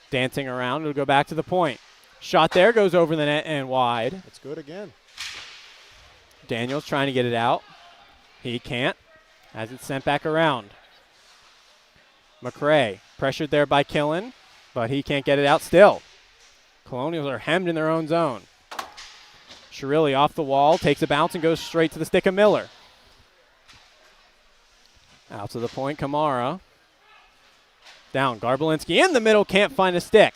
dancing around, it'll go back to the point. Shot there, goes over the net and wide. It's good again. Daniels trying to get it out. He can't, as it's sent back around. McCray pressured there by Killen, but he can't get it out still. Colonials are hemmed in their own zone. Shirilli off the wall, takes a bounce and goes straight to the stick of Miller. Out to the point, Kamara. Down, Garbalinski in the middle, can't find a stick.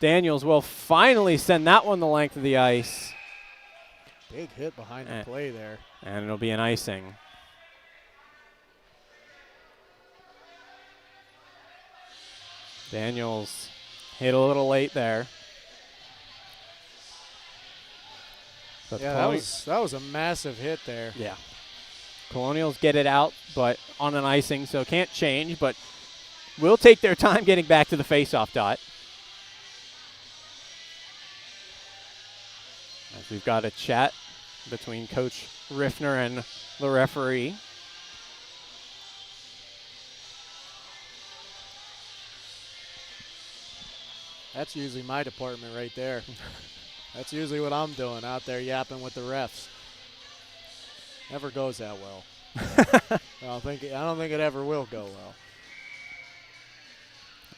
Daniels will finally send that one the length of the ice. Big hit behind the play there. And it'll be an icing. Daniels hit a little late there. But yeah, that was a massive hit there. Yeah. Colonials get it out, but on an icing, so can't change, but will take their time getting back to the faceoff dot. As we've got a chat between Coach Riffner and the referee. That's usually my department right there. That's usually what I'm doing out there yapping with the refs. Never goes that well. I don't think it ever will go well.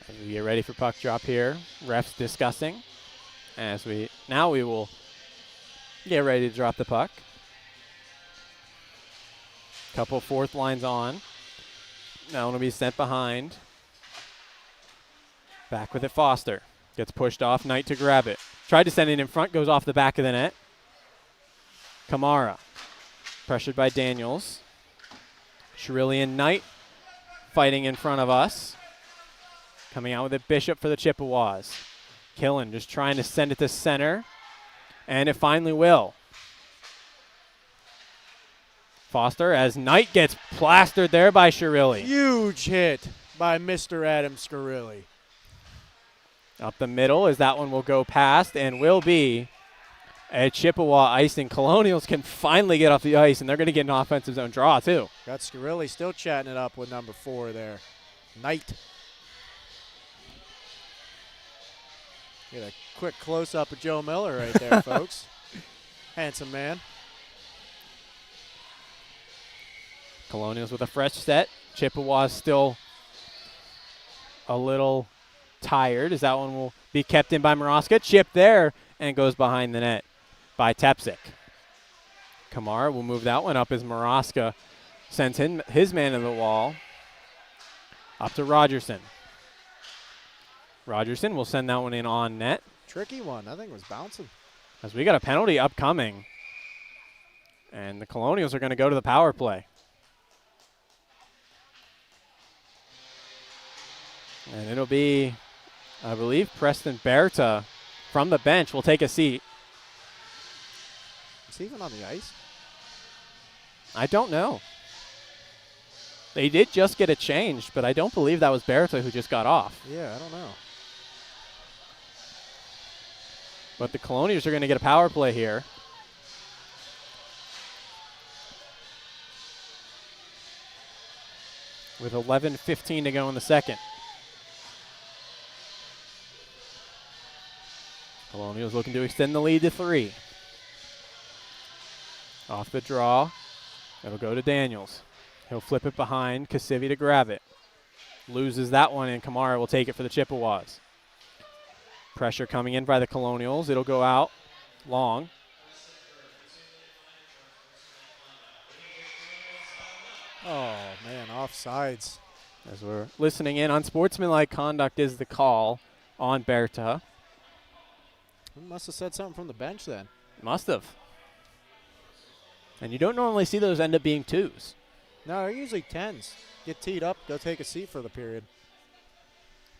As we get ready for puck drop here, refs discussing. Now we will get ready to drop the puck. Couple fourth lines on. Now it'll be sent behind. Back with it, Foster. Gets pushed off, Knight to grab it. Tried to send it in front, goes off the back of the net. Kamara, pressured by Daniels. Shirilli and Knight fighting in front of us. Coming out with it, Bishop for the Chippewas. Killen just trying to send it to center. And it finally will. Foster as Knight gets plastered there by Shirilli. Huge hit by Mr. Adam Scarilli. Up the middle as that one will go past and will be a Chippewa icing. Colonials can finally get off the ice, and they're going to get an offensive zone draw, too. Got Scarilli still chatting it up with number 4 there. Knight. Get a quick close-up of Joe Miller right there, folks. Handsome man. Colonials with a fresh set. Chippewas still a little tired as that one will be kept in by Maraska. Chip there and goes behind the net by Tepsik. Kamara will move that one up as Maraska sends his man to the wall. Up to Rogerson. Rogerson will send that one in on net. Tricky one. That thing was bouncing. As we got a penalty upcoming. And the Colonials are going to go to the power play. And it'll be, I believe, Preston Berta from the bench will take a seat. Is he even on the ice? I don't know. They did just get it changed, but I don't believe that was Berta who just got off. Yeah, I don't know. But the Colonials are going to get a power play here. With 11:15 to go in the second. Colonials looking to extend the lead to 3. Off the draw. It'll go to Daniels. He'll flip it behind. Kasivi to grab it. Loses that one, and Kamara will take it for the Chippewas. Pressure coming in by the Colonials. It'll go out long. Oh, man, offsides. As we're listening in, unsportsmanlike conduct is the call on Berta. He must have said something from the bench then. Must have. And you don't normally see those end up being 2s. No, they're usually 10s. Get teed up, go take a seat for the period.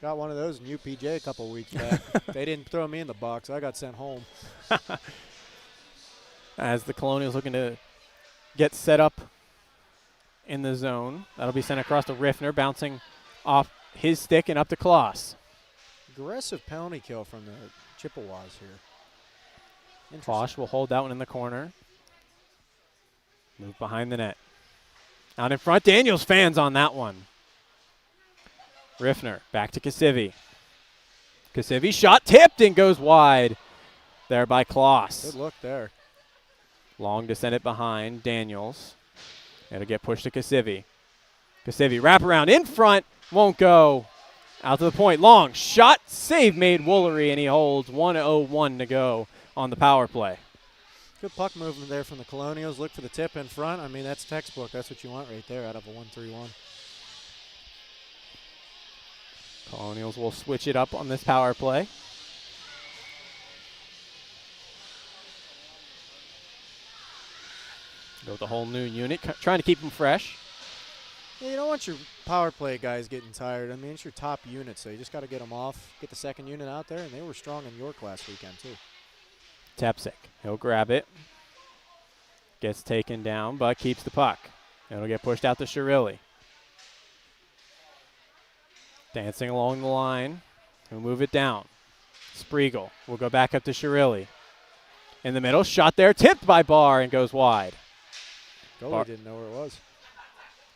Got one of those in UPJ a couple weeks back. They didn't throw me in the box. I got sent home. As the Colonials looking to get set up in the zone. That'll be sent across to Riffner, bouncing off his stick and up to Kloss. Aggressive penalty kill from the Chippewas here. Kloss will hold that one in the corner. Move behind the net. Out in front, Daniels fans on that one. Riffner back to Kasivi. Kasivi shot tipped and goes wide there by Kloss. Good look there. Long to send it behind Daniels. It'll get pushed to Kasivi. Kasivi wrap around in front, won't go. Out to the point, long shot, save made Woolery, and he holds 1:01 to go on the power play. Good puck movement there from the Colonials. Look for the tip in front. I mean, that's textbook. That's what you want right there out of a 1-3-1. Colonials will switch it up on this power play. Go with a whole new unit, trying to keep them fresh. Yeah, you don't want your power play guys getting tired. I mean, it's your top unit, so you just got to get them off, get the second unit out there, and they were strong in York last weekend, too. Tepsic, he'll grab it. Gets taken down, but keeps the puck. It'll get pushed out to Shirilli. Dancing along the line. He'll move it down. Spriegel will go back up to Shirilli. In the middle, shot there, tipped by Barr and goes wide. Goalie didn't know where it was.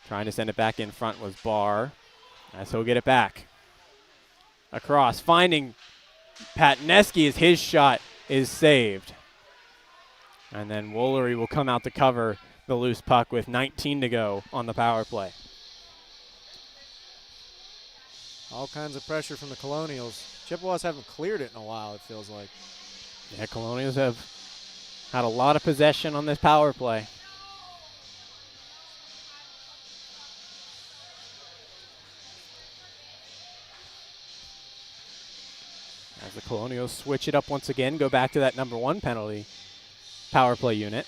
Trying to send it back in front was Barr, as he'll get it back. Across, finding Patneski as his shot is saved. And then Woolery will come out to cover the loose puck with 19 to go on the power play. All kinds of pressure from the Colonials. Chippewas haven't cleared it in a while, it feels like. Yeah, Colonials have had a lot of possession on this power play. As the Colonials switch it up once again, go back to that number 1 penalty power play unit.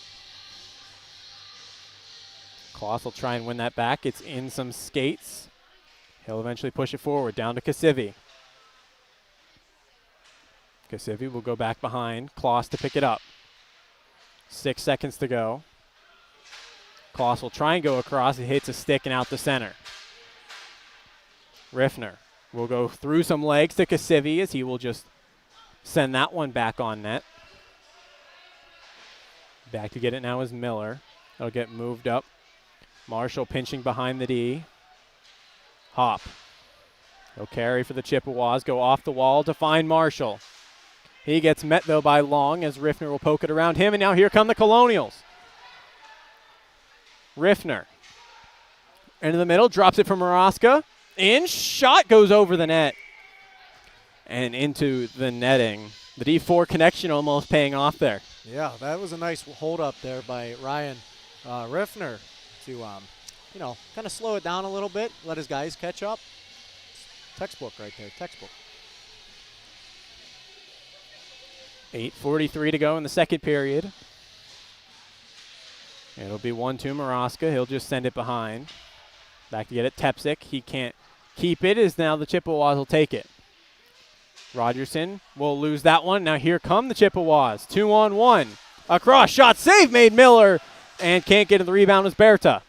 Kloss will try and win that back. It's in some skates. He'll eventually push it forward, down to Kasivi. Kasivi will go back behind. Kloss to pick it up. 6 seconds to go. Kloss will try and go across. He hits a stick and out the center. Riffner will go through some legs to Kasivi as he will just send that one back on net. Back to get it now is Miller. It'll get moved up. Marshall pinching behind the D. Hop. He'll carry for the Chippewas, go off the wall to find Marshall. He gets met, though, by Long as Riffner will poke it around him, and now here come the Colonials. Riffner. Into the middle, drops it for Maraska. In, shot goes over the net and into the netting. The D4 connection almost paying off there. Yeah, that was a nice hold up there by Ryan Riffner to kind of slow it down a little bit, let his guys catch up. Textbook right there, textbook. 8:43 to go in the second period. It'll be 1-2 Maraska. He'll just send it behind. Back to get it, Tepsic. He can't keep it as now the Chippewas will take it. Rogerson will lose that one. Now here come the Chippewas. 2-on-1. Across, shot, save made Miller, and can't get to the rebound was Berta.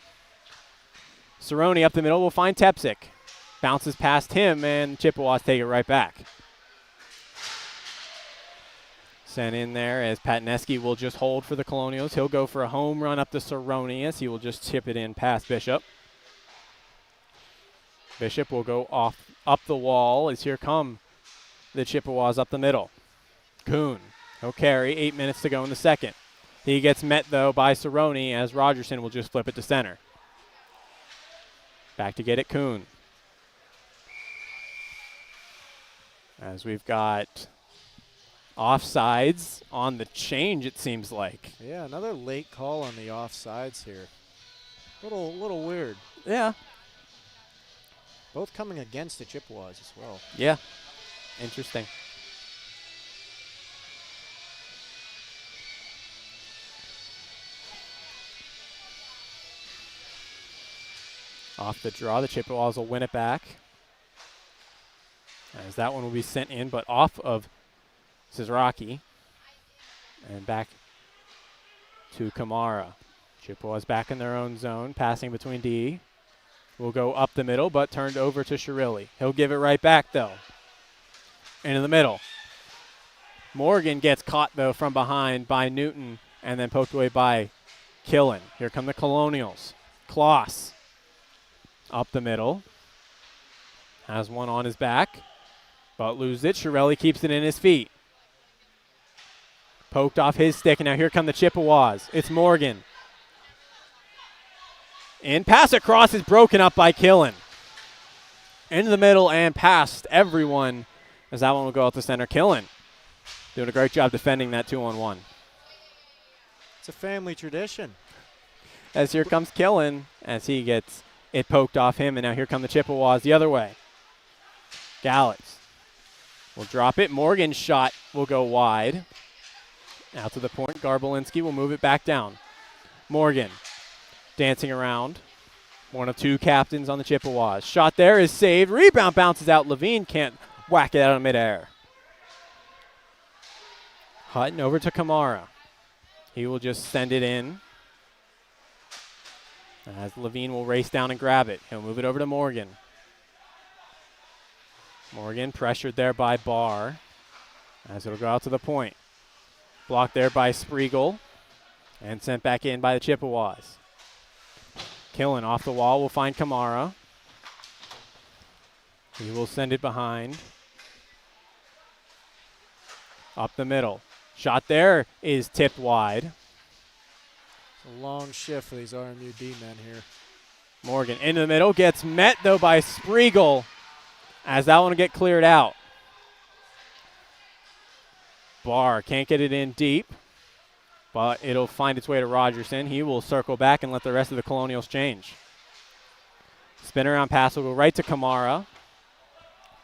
Cerrone up the middle will find Tepsic. Bounces past him, and Chippewas take it right back. Sent in there as Patneski will just hold for the Colonials. He'll go for a home run up to Cerrone as he will just tip it in past Bishop. Bishop will go off up the wall as here come the Chippewas up the middle. Kuhn, he'll carry, 8 minutes to go in the second. He gets met, though, by Cerrone as Rogerson will just flip it to center. Back to get it, Kuhn. As we've got offsides on the change, it seems like. Yeah, another late call on the offsides here. Little weird. Yeah. Both coming against the Chippewas as well. Yeah. Interesting. Off the draw, the Chippewas will win it back. As that one will be sent in, but off of Sizraki. And back to Kamara. Chippewas back in their own zone, passing between D. Will go up the middle, but turned over to Shirilli. He'll give it right back, though. Into the middle. Morgan gets caught, though, from behind by Newton and then poked away by Killen. Here come the Colonials. Kloss up the middle. Has one on his back, but loses it. Shirilli keeps it in his feet. Poked off his stick, and now here come the Chippewas. It's Morgan. And pass across is broken up by Killen. Into the middle and past everyone as that one will go out to center. Killen doing a great job defending that 2-on-1. It's a family tradition. As here comes Killen as he gets it poked off him, and now here come the Chippewas the other way. Gallitz will drop it. Morgan's shot will go wide. Out to the point. Garbolinski will move it back down. Morgan dancing around. One of two captains on the Chippewas. Shot there is saved. Rebound bounces out. Levine can't whack it out of midair. Hutton over to Kamara. He will just send it in. As Levine will race down and grab it. He'll move it over to Morgan. Morgan pressured there by Barr. As it'll go out to the point. Blocked there by Spriegel. And sent back in by the Chippewas. Killen off the wall will find Kamara. He will send it behind. Up the middle. Shot there is tipped wide. It's a long shift for these RMU D-men here. Morgan into the middle. Gets met, though, by Spriegel. As that one will get cleared out. Barr can't get it in deep. But it'll find its way to Rogerson. He will circle back and let the rest of the Colonials change. Spin around pass will go right to Kamara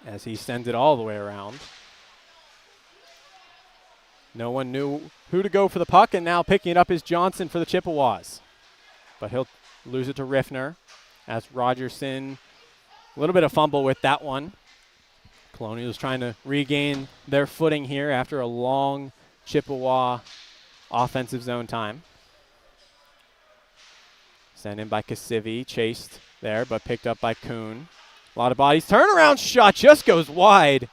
as he sends it all the way around. No one knew who to go for the puck, and now picking it up is Johnson for the Chippewas. But he'll lose it to Riffner as Rogerson, a little bit of fumble with that one. Colonials trying to regain their footing here after a long Chippewa offensive zone time. Sent in by Kasivi, chased there, but picked up by Kuhn. A lot of bodies. Turnaround shot just goes wide.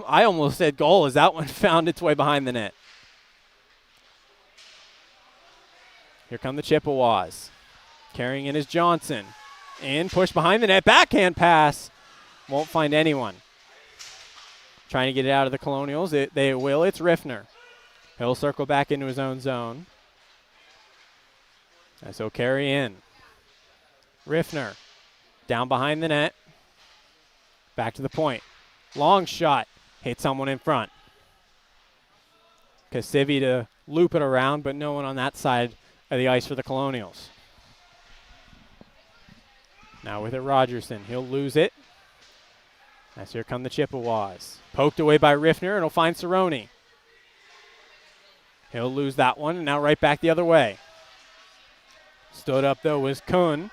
I almost said goal as that one found its way behind the net. Here come the Chippewas. Carrying in is Johnson. And push behind the net. Backhand pass. Won't find anyone. Trying to get it out of the Colonials. They will. It's Riffner. He'll circle back into his own zone. And so carry in. Riffner down behind the net. Back to the point. Long shot. Hit someone in front. Kasivi to loop it around, but no one on that side of the ice for the Colonials. Now with it, Rogerson. He'll lose it. As here come the Chippewas. Poked away by Riffner, and he'll find Cerrone. He'll lose that one, and now right back the other way. Stood up, though, was Kuhn.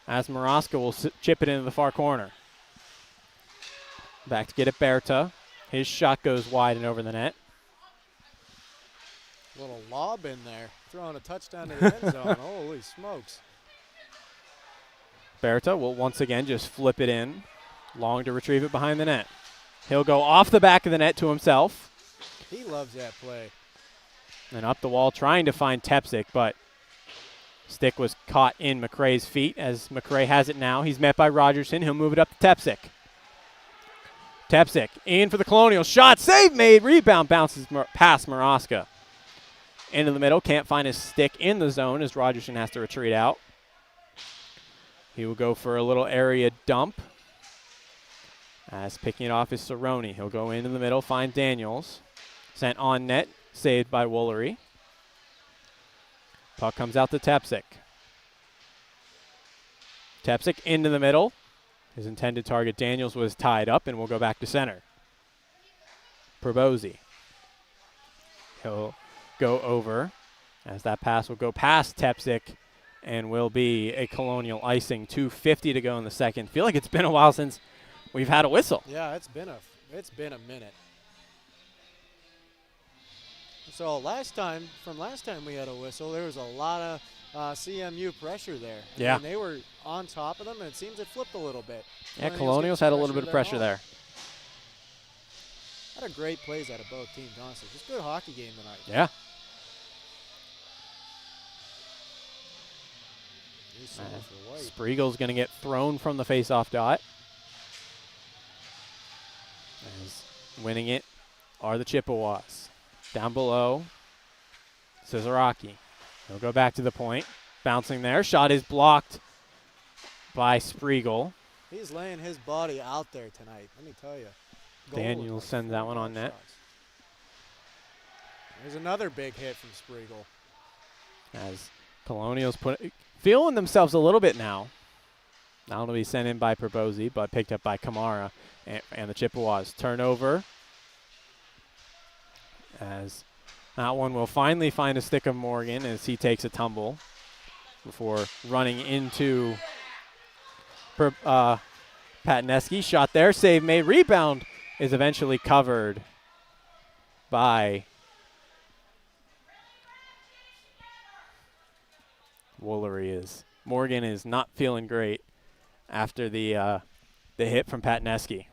As Maraska will chip it into the far corner. Back to get it, Berta. His shot goes wide and over the net. Little lob in there. Throwing a touchdown to the end zone. Holy smokes. Berta will once again just flip it in. Long to retrieve it behind the net. He'll go off the back of the net to himself. He loves that play. And up the wall trying to find Tepsic, but stick was caught in McRae's feet as McRae has it now. He's met by Rogerson. He'll move it up to Tepsic. Tepsic in for the Colonials. Shot, save made. Rebound bounces past Maraska. Into the middle. Can't find his stick in the zone as Rogerson has to retreat out. He will go for a little area dump. As picking it off is Cerrone. He'll go into the middle, find Daniels. Sent on net, saved by Woolery. Puck comes out to Tepsic. Tepsic into the middle. His intended target, Daniels, was tied up and will go back to center. Probosi. He'll go over as that pass will go past Tepsic and will be a Colonial icing. 2:50 to go in the second. Feel like it's been a while since we've had a whistle. Yeah, it's been a minute. So last time we had a whistle, there was a lot of CMU pressure there. Yeah. And they were on top of them, and it seems it flipped a little bit. Yeah, Colonials had a little bit of pressure home. there. Had a great plays out of both teams, honestly. Just good hockey game tonight. Yeah. For White. Spriegel's going to get thrown from the face-off dot. As winning it are the Chippewas. Down below, Cesaraki. He'll go back to the point. Bouncing there. Shot is blocked by Spriegel. He's laying his body out there tonight, let me tell you. Daniel sends that one on net. There's another big hit from Spriegel. As Colonials feeling themselves a little bit now. Not only sent in by Perbosi, but picked up by Kamara and the Chippewas. Turnover. As that one will finally find a stick of Morgan as he takes a tumble before running into Patneski. Shot there, save made. Rebound is eventually covered by Woolery. Morgan is not feeling great after the hit from Patneski.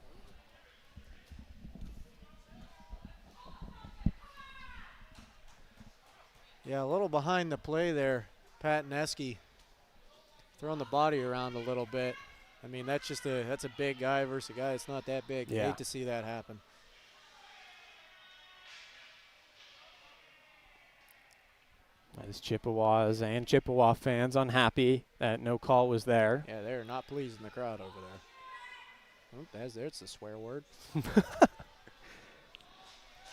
Yeah, a little behind the play there. Patneski throwing the body around a little bit. I mean, that's a big guy versus a guy that's not that big. Yeah. Hate to see that happen. As Chippewas and Chippewa fans unhappy that no call was there. Yeah, they're not pleasing the crowd over there. Oh, there's a swear word.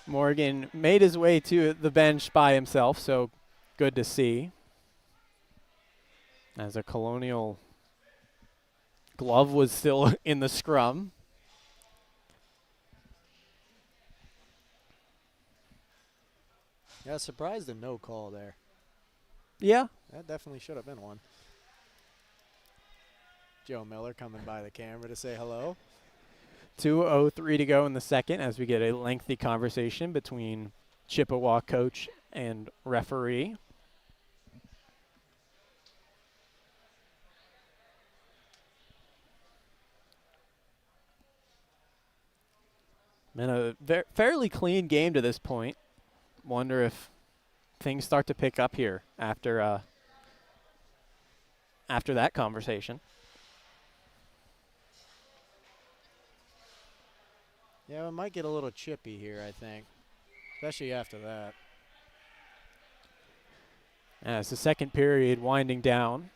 Morgan made his way to the bench by himself, so good to see. As a Colonial glove was still in the scrum. Yeah, surprised at no call there. Yeah. That definitely should have been one. Joe Miller coming by the camera to say hello. 2:03 to go in the second as we get a lengthy conversation between Chippewa coach and referee. Been a fairly clean game to this point. Wonder if things start to pick up here after that conversation. Yeah, it might get a little chippy here, I think, especially after that. As the second period winding down.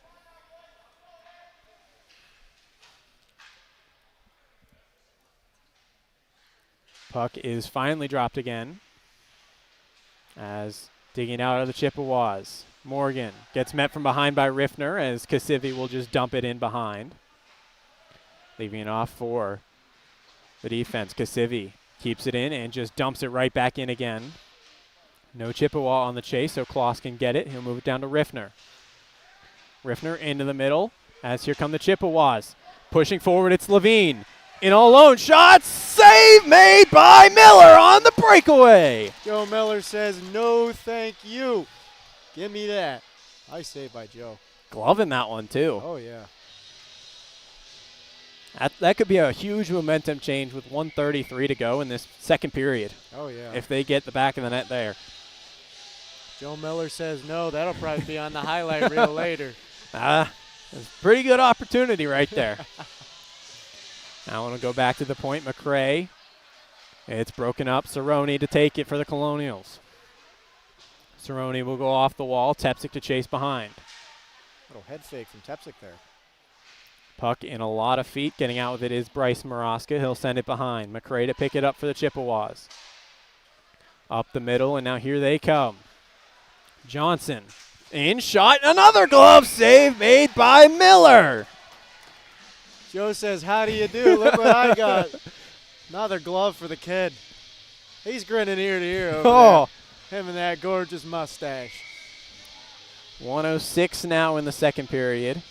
Puck is finally dropped again. As digging out of the Chippewas. Morgan gets met from behind by Riffner as Kasivi will just dump it in behind. Leaving it off for the defense. Kasivi keeps it in and just dumps it right back in again. No Chippewa on the chase, so Kloss can get it. He'll move it down to Riffner. Riffner into the middle as here come the Chippewas. Pushing forward, it's Levine. In all alone, shot, save made by Miller on the breakaway. Joe Miller says, no thank you. Give me that. Nice save by Joe. Glove in that one too. Oh, yeah. That could be a huge momentum change with 1:33 to go in this second period. Oh, yeah. If they get the back of the net there. Joe Miller says no. That'll probably be on the highlight reel later. It's a pretty good opportunity right there. Now I want to go back to the point. McRae. It's broken up. Cerrone to take it for the Colonials. Cerrone will go off the wall. Tepsic to chase behind. Little head fake from Tepsic there. Puck in a lot of feet. Getting out with it is Bryce Maraska. He'll send it behind. McRae to pick it up for the Chippewas. Up the middle, and now here they come. Johnson in shot. Another glove save made by Miller. Joe says, how do you do? Look what I got. Another glove for the kid. He's grinning ear to ear over there. Him and that gorgeous mustache. 1:06 now in the second period.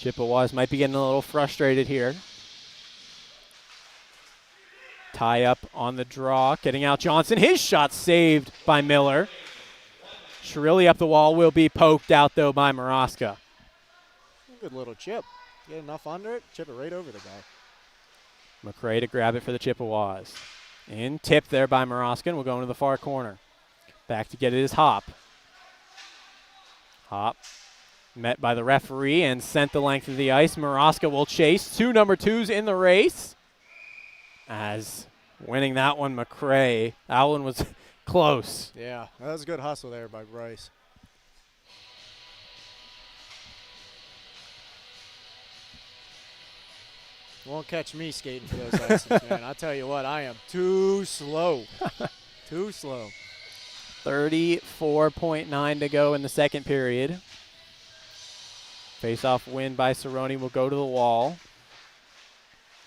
Chippewas might be getting a little frustrated here. Tie up on the draw, getting out Johnson. His shot saved by Miller. Shirilli up the wall, will be poked out though by Maraska. Good little chip. Get enough under it, chip it right over the guy. McCray to grab it for the Chippewas. In tip there by Maraska, will go into the far corner. Back to get it is Hop. Hop met by the referee and sent the length of the ice. Maraska will chase. 2 number 2s in the race. As winning that one, McCray. That one was close. Yeah, that was a good hustle there by Bryce. Won't catch me skating for those ices, man. I tell you what, I am too slow. Too slow. 34.9 to go in the second period. Face-off win by Cerrone will go to the wall.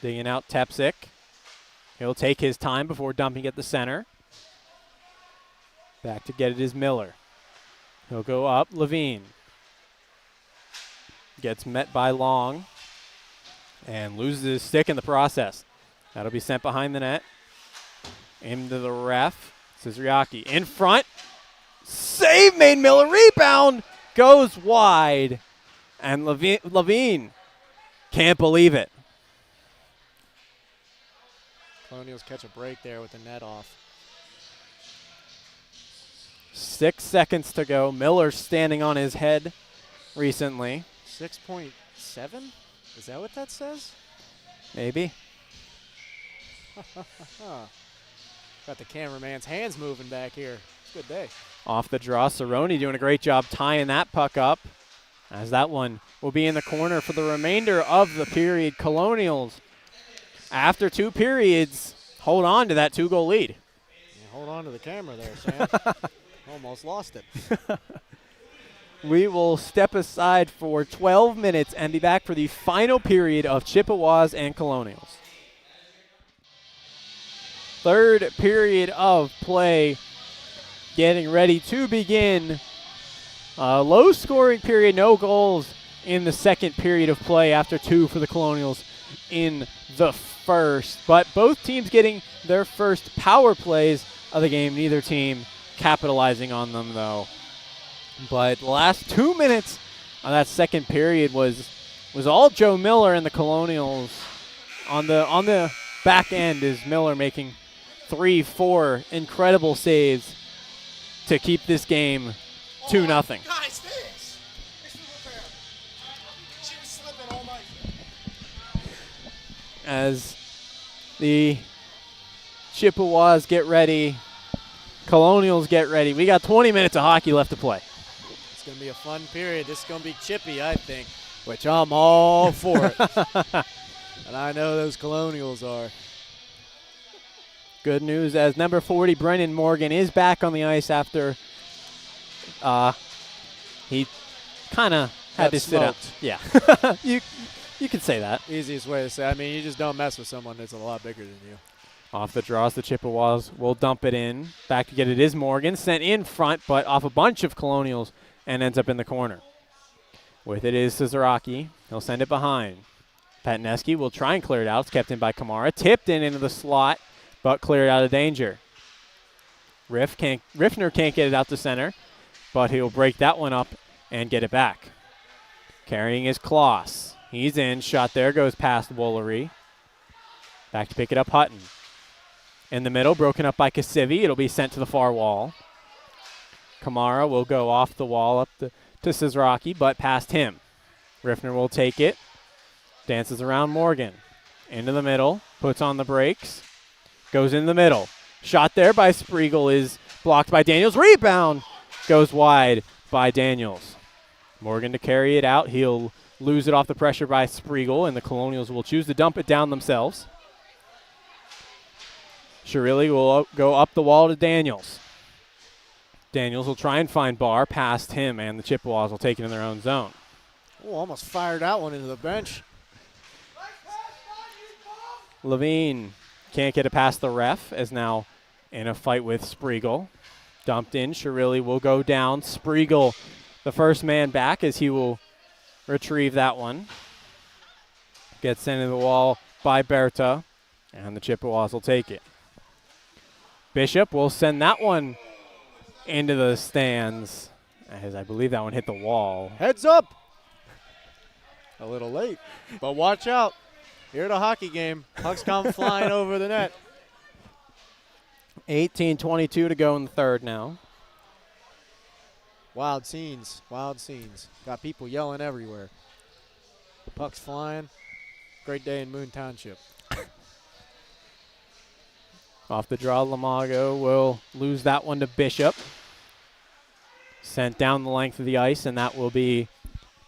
Digging out Tepsic. He'll take his time before dumping at the center. Back to get it is Miller. He'll go up, Levine. Gets met by Long. And loses his stick in the process. That'll be sent behind the net. Into the ref. Cizriaki in front. Save made Miller. Rebound goes wide. And Levine can't believe it. Colonials catch a break there with the net off. 6 seconds to go. Miller standing on his head recently. 6.7? Is that what that says? Maybe. Got the cameraman's hands moving back here. Good day. Off the draw, Cerrone doing a great job tying that puck up, as that one will be in the corner for the remainder of the period. Colonials, after 2 periods, hold on to that 2-goal lead. Yeah, hold on to the camera there, Sam. Almost lost it. We will step aside for 12 minutes and be back for the final period of Chippewas and Colonials. Third period of play getting ready to begin. Low-scoring period, no goals in the second period of play after 2 for the Colonials in the first. But both teams getting their first power plays of the game. Neither team capitalizing on them, though. But the last 2 minutes of that second period was all Joe Miller and the Colonials. On the back end is Miller making 3-4 incredible saves to keep this game 2-0. Guys, this repair. She was slipping all night. As the Chippewas get ready, Colonials get ready. We got 20 minutes of hockey left to play. It's going to be a fun period. This is going to be chippy, I think, which I'm all for it. And I know those Colonials are. Good news, as number 40, Brendan Morgan, is back on the ice after he kind of had to sit out. Yeah, you could say that. Easiest way to say. I mean, you just don't mess with someone that's a lot bigger than you. Off the draws, the Chippewas will dump it in. Back to get it is Morgan, sent in front, but off a bunch of Colonials and ends up in the corner. With it is Cizaraki. He'll send it behind. Patneski will try and clear it out. It's kept in by Kamara. Tipped into the slot, but cleared out of danger. Riffner can't get it out to center, but he'll break that one up and get it back. Carrying is Kloss. He's in. Shot there goes past Woolery. Back to pick it up, Hutton. In the middle, broken up by Kasivi. It'll be sent to the far wall. Kamara will go off the wall up to Cizaraki, but past him. Riffner will take it. Dances around Morgan. Into the middle. Puts on the brakes. Goes in the middle. Shot there by Spriegel is blocked by Daniels. Rebound goes wide by Daniels. Morgan to carry it out. He'll lose it off the pressure by Spriegel, and the Colonials will choose to dump it down themselves. Shirilli will go up the wall to Daniels. Daniels will try and find Barr past him, and the Chippewas will take it in their own zone. Oh, almost fired that one into the bench. Levine can't get it past the ref, as now in a fight with Spriegel. Dumped in. Shirilli will go down. Spriegel, the first man back, as he will retrieve that one. Gets sent into the wall by Berta, and the Chippewas will take it. Bishop will send that one into the stands, as I believe that one hit the wall. Heads up! A little late, but watch out. Here at a hockey game, pucks come flying over the net. 18:22 to go in the third now. Wild scenes, wild scenes. Got people yelling everywhere. Pucks flying. Great day in Moon Township. Off the draw, Lamago will lose that one to Bishop. Sent down the length of the ice, and that will be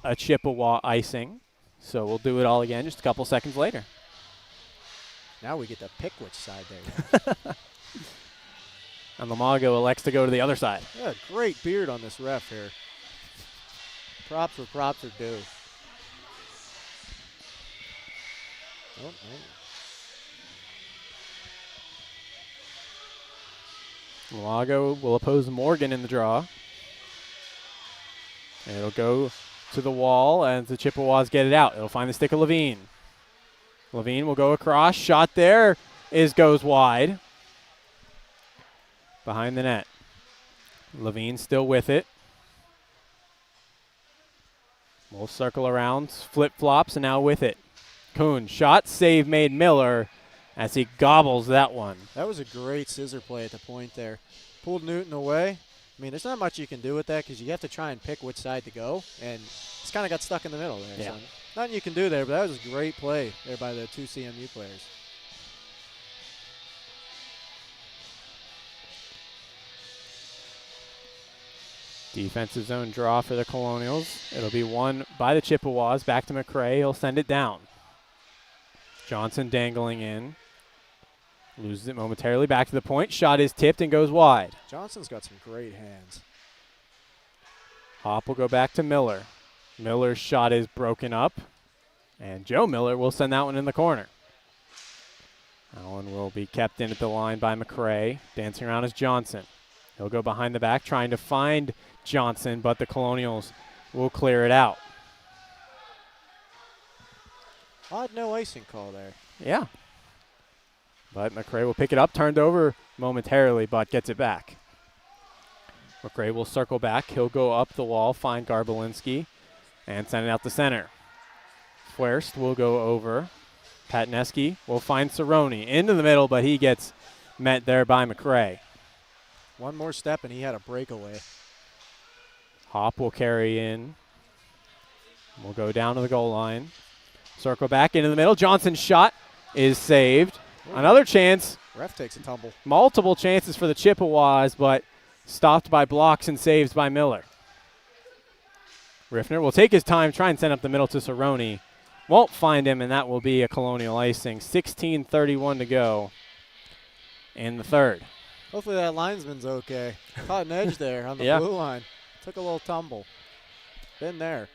a Chippewa icing. So we'll do it all again just a couple seconds later. Now we get to pick which side there. And Lamago elects to go to the other side. Yeah, great beard on this ref here. Props where props are due. Oh, oh. Lamago will oppose Morgan in the draw. And it'll go to the wall, and the Chippewas get it out. It'll find the stick of Levine. Levine will go across. Shot there goes wide. Behind the net. Levine still with it. We'll circle around, flip-flops, and now with it. Kuhn, shot, save made Miller as he gobbles that one. That was a great scissor play at the point there. Pulled Newton away. I mean, there's not much you can do with that because you have to try and pick which side to go, and it's kind of got stuck in the middle there. Yeah. So nothing you can do there, but that was a great play there by the two CMU players. Defensive zone draw for the Colonials. It'll be won by the Chippewas. Back to McCray. He'll send it down. Johnson dangling in. Loses it momentarily. Back to the point. Shot is tipped and goes wide. Johnson's got some great hands. Hop will go back to Miller. Miller's shot is broken up. And Joe Miller will send that one in the corner. That one will be kept in at the line by McCray. Dancing around is Johnson. He'll go behind the back trying to find Johnson, but the Colonials will clear it out. Odd no icing call there. Yeah. But McCray will pick it up, turned over momentarily, but gets it back. McCray will circle back. He'll go up the wall, find Garbolinski, and send it out the center. Fuerst will go over. Patneski will find Cerrone into the middle, but he gets met there by McCray. One more step, and he had a breakaway. Hop will carry in. We'll go down to the goal line. Circle back into the middle. Johnson's shot is saved. Another chance. Ref takes a tumble. Multiple chances for the Chippewas, but stopped by blocks and saves by Miller. Riffner will take his time, try and send up the middle to Cerrone. Won't find him, and that will be a Colonial icing. 16:31 to go in the third. Hopefully that linesman's okay. Caught an edge there on the Yeah. blue line. Took a little tumble. Been there.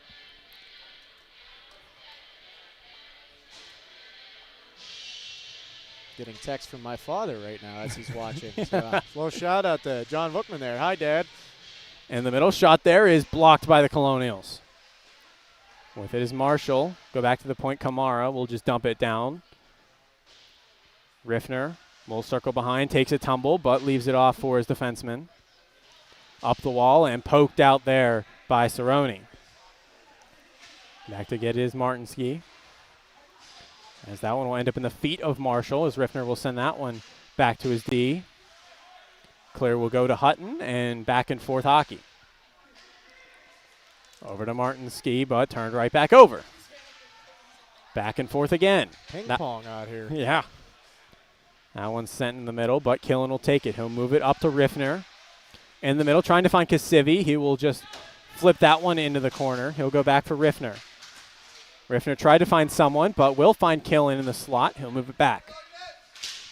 Getting text from my father right now as he's watching. So, little shout out to John Bookman there. Hi, Dad. And the middle shot there is blocked by the Colonials. With it is Marshall. Go back to the point. Kamara will just dump it down. Riffner will circle behind, takes a tumble, but leaves it off for his defenseman. Up the wall and poked out there by Cerrone. Back to get his Martinski. As that one will end up in the feet of Marshall, as Riffner will send that one back to his D. Clear will go to Hutton, and back and forth hockey. Over to Martinski, but turned right back over. Back and forth again. Ping pong out here. Yeah. That one's sent in the middle, but Killen will take it. He'll move it up to Riffner. In the middle, trying to find Kasivi. He will just flip that one into the corner. He'll go back for Riffner. Riffner tried to find someone, but will find Killen in the slot. He'll move it back.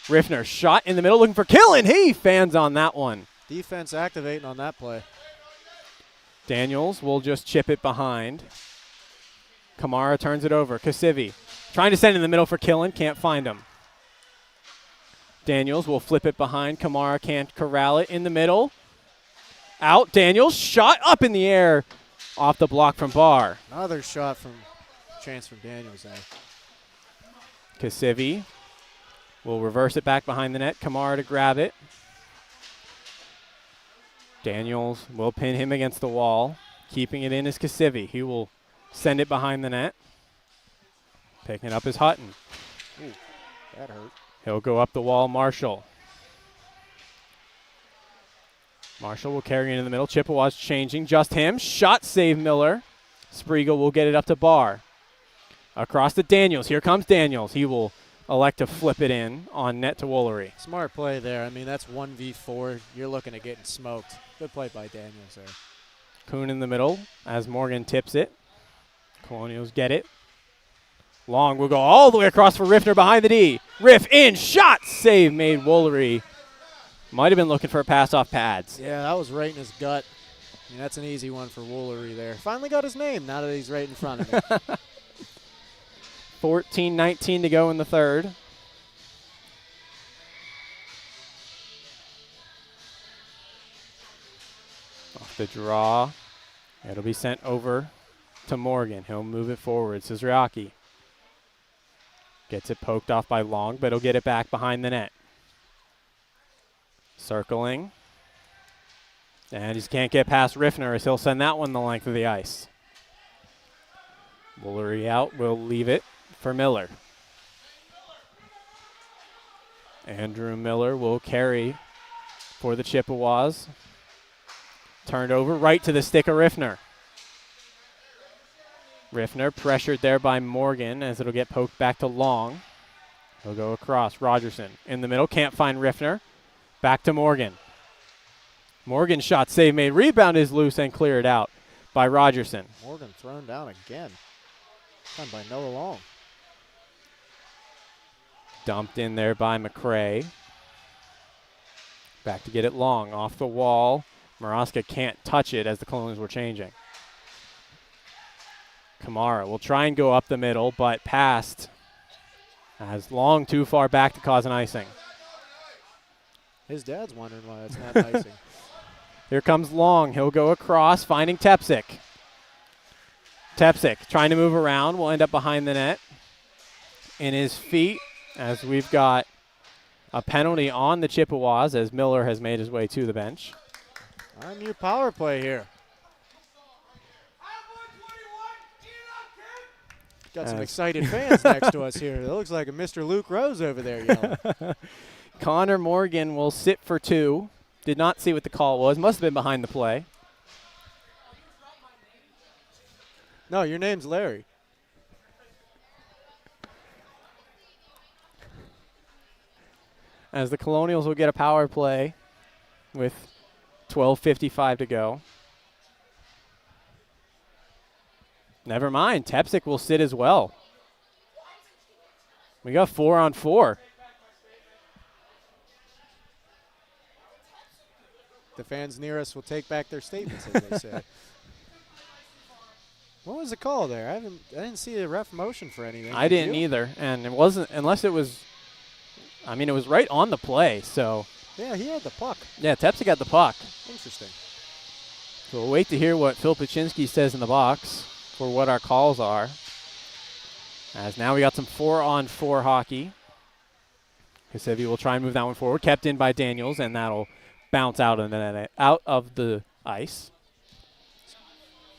Riffner shot in the middle, looking for Killen. He fans on that one. Defense activating on that play. Daniels will just chip it behind. Kamara turns it over. Kasivi trying to send in the middle for Killen. Can't find him. Daniels will flip it behind. Kamara can't corral it in the middle. Out. Daniels shot up in the air off the block from Barr. Another shot from chance from Daniels there. Kasivi will reverse it back behind the net. Kamara to grab it. Daniels will pin him against the wall. Keeping it in is Kasivi. He will send it behind the net. Picking it up is Hutton. Ooh, that hurt. He'll go up the wall, Marshall. Marshall will carry it in the middle. Chippewas changing, just him. Shot save Miller. Spriegel will get it up to Barr. Across to Daniels. Here comes Daniels. He will elect to flip it in on net to Woolery. Smart play there. I mean, that's 1v4. You're looking at getting smoked. Good play by Daniels there. Kuhn in the middle as Morgan tips it. Colonials get it. Long will go all the way across for Riffner behind the D. Riff in, shot, save made Woolery. Might have been looking for a pass off pads. Yeah, that was right in his gut. I mean, that's an easy one for Woolery there. Finally got his name now that he's right in front of me. 14-19 to go in the third. Off the draw. It'll be sent over to Morgan. He'll move it forward. Suzuriaki gets it poked off by Long, but he'll get it back behind the net. Circling. And he just can't get past Riffner as he'll send that one the length of the ice. Woolery out. We'll leave it for Miller. Andrew Miller will carry for the Chippewas. Turned over right to the stick of Riffner. Riffner pressured there by Morgan as it'll get poked back to Long. He'll go across. Rogerson in the middle. Can't find Riffner. Back to Morgan. Morgan shot save made. Rebound is loose and cleared out by Rogerson. Morgan thrown down again. Done by Noah Long. Dumped in there by McCray. Back to get it Long. Off the wall. Maraska can't touch it as the Colonials were changing. Kamara will try and go up the middle, but passed as Long too far back to cause an icing. His dad's wondering why it's not icing. Here comes Long. He'll go across, finding Tepsik. Tepsik trying to move around. Will end up behind the net. In his feet, as we've got a penalty on the Chippewas as Miller has made his way to the bench. Our new power play here. Got some excited fans next to us here. It looks like a Mr. Luke Rose over there yelling. Connor Morgan will sit for two. Did not see what the call was. Must have been behind the play. No, your name's Larry. As the Colonials will get a power play with 12:55 to go. Never mind. Tepsik will sit as well. We got 4-on-4. The fans near us will take back their statements, as they say. What was the call there? I didn't see a ref motion for anything. I didn't either, and it wasn't unless it was. I mean, it was right on the play. So yeah, he had the puck. yeah, Tepsik got the puck. Interesting. So we'll wait to hear what Phil Pachinski says in the box for what our calls are. As now we got some 4-on-4 hockey. Kasivi will try and move that one forward. Kept in by Daniels, and that'll bounce out of the ice.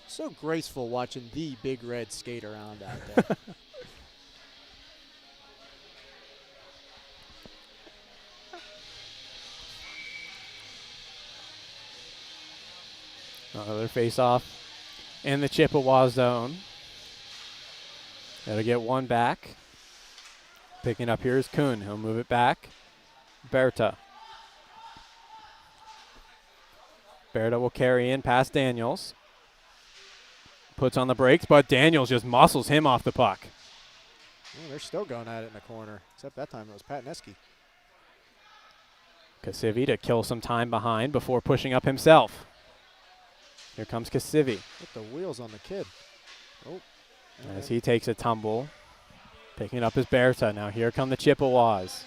So graceful watching the Big Red skate around out there. Another face-off in the Chippewa zone. That'll get one back. Picking up here is Kuhn. He'll move it back. Berta. Berta will carry in past Daniels. Puts on the brakes, but Daniels just muscles him off the puck. Oh, they're still going at it in the corner, except that time it was Pat Neske. Kasivi to kill some time behind before pushing up himself. Here comes Kasivi. Put the wheels on the kid. Oh. As he takes a tumble. Picking it up is Berta. Now here come the Chippewas.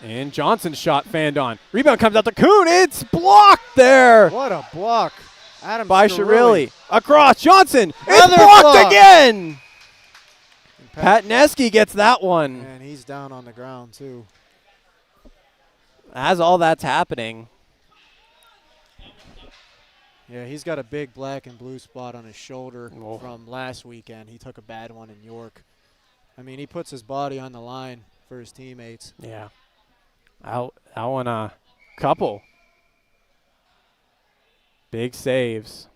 And Johnson's shot fanned on. Rebound comes out to Kuhn. It's blocked there. What a block. Adam by Scarilli. Shirilli. Across. Johnson. It's Another blocked block. again. Patneski gets that one. And he's down on the ground, too. As all that's happening. Yeah, he's got a big black and blue spot on his shoulder Oh. from last weekend. He took a bad one in York. I mean, he puts his body on the line for his teammates. Yeah. Out on a couple. Big saves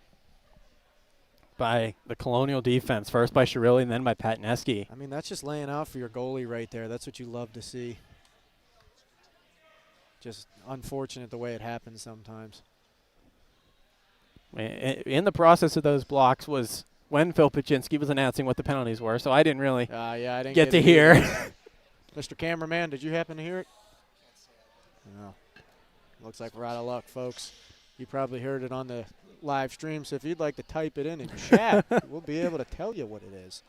by the Colonial defense. First by Shirilli and then by Patneski. I mean, that's just laying out for your goalie right there. That's what you love to see. Just unfortunate the way it happens sometimes. In the process of those blocks was when Phil Pachinski was announcing what the penalties were, so I didn't really Yeah, I didn't get to it hear. either. Mr. Cameraman, did you happen to hear it? No. Looks like we're out of luck, folks. You probably heard it on the live stream, so if you'd like to type it in chat, we'll be able to tell you what it is.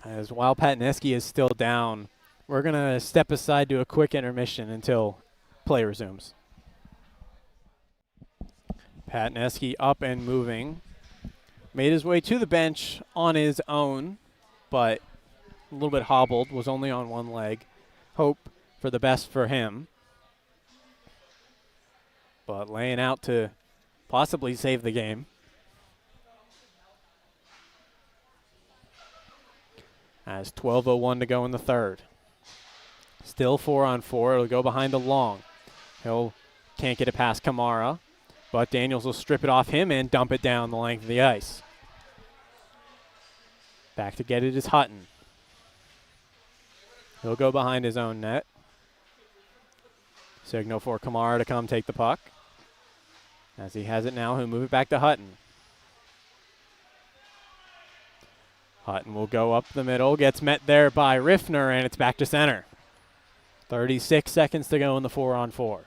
As while Patneski is still down, we're going to step aside to a quick intermission until play resumes. Patneski up and moving. Made his way to the bench on his own, but a little bit hobbled, was only on one leg. Hope for the best for him. But laying out to possibly save the game. As 12:01 to go in the third. Still 4-on-4. It'll go behind the Long. Can't get it past Kamara. But Daniels will strip it off him and dump it down the length of the ice. Back to get it is Hutton. He'll go behind his own net. Signal for Kamara to come take the puck. As he has it now, he'll move it back to Hutton. Hutton will go up the middle, gets met there by Riffner, and it's back to center. 36 seconds to go in the 4-on-4.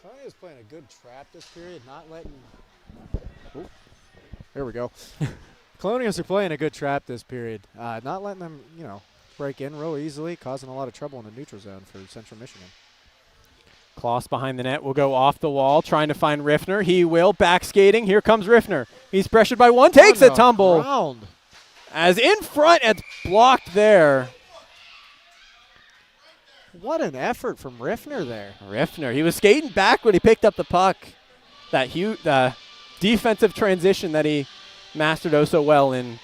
Colonials playing a good trap this period, not letting. Oh, there we go. Colonials are playing a good trap this period, not letting them, break in real easily, causing a lot of trouble in the neutral zone for Central Michigan. Kloss behind the net will go off the wall, trying to find Riffner. He will, back skating. Here comes Riffner. He's pressured by one, takes a tumble. Ground. As in front, it's blocked there. What an effort from Riffner there. Riffner, he was skating back when he picked up the puck. That huge defensive transition that he mastered oh so well in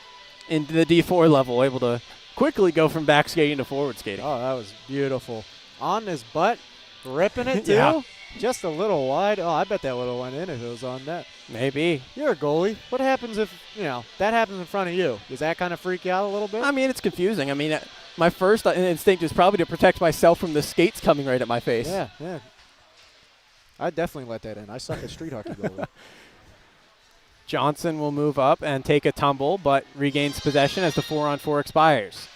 the D4 level, able to quickly go from back skating to forward skating. Oh, that was beautiful. On his butt, ripping it too. Yeah. Just a little wide. Oh, I bet that would have went in if it was on net. Maybe. You're a goalie. What happens if, that happens in front of you? Does that kind of freak you out a little bit? I mean, it's confusing. I mean, my first instinct is probably to protect myself from the skates coming right at my face. Yeah. I'd definitely let that in. I suck at street hockey goalie. Johnson will move up and take a tumble, but regains possession as the 4-on-4 expires.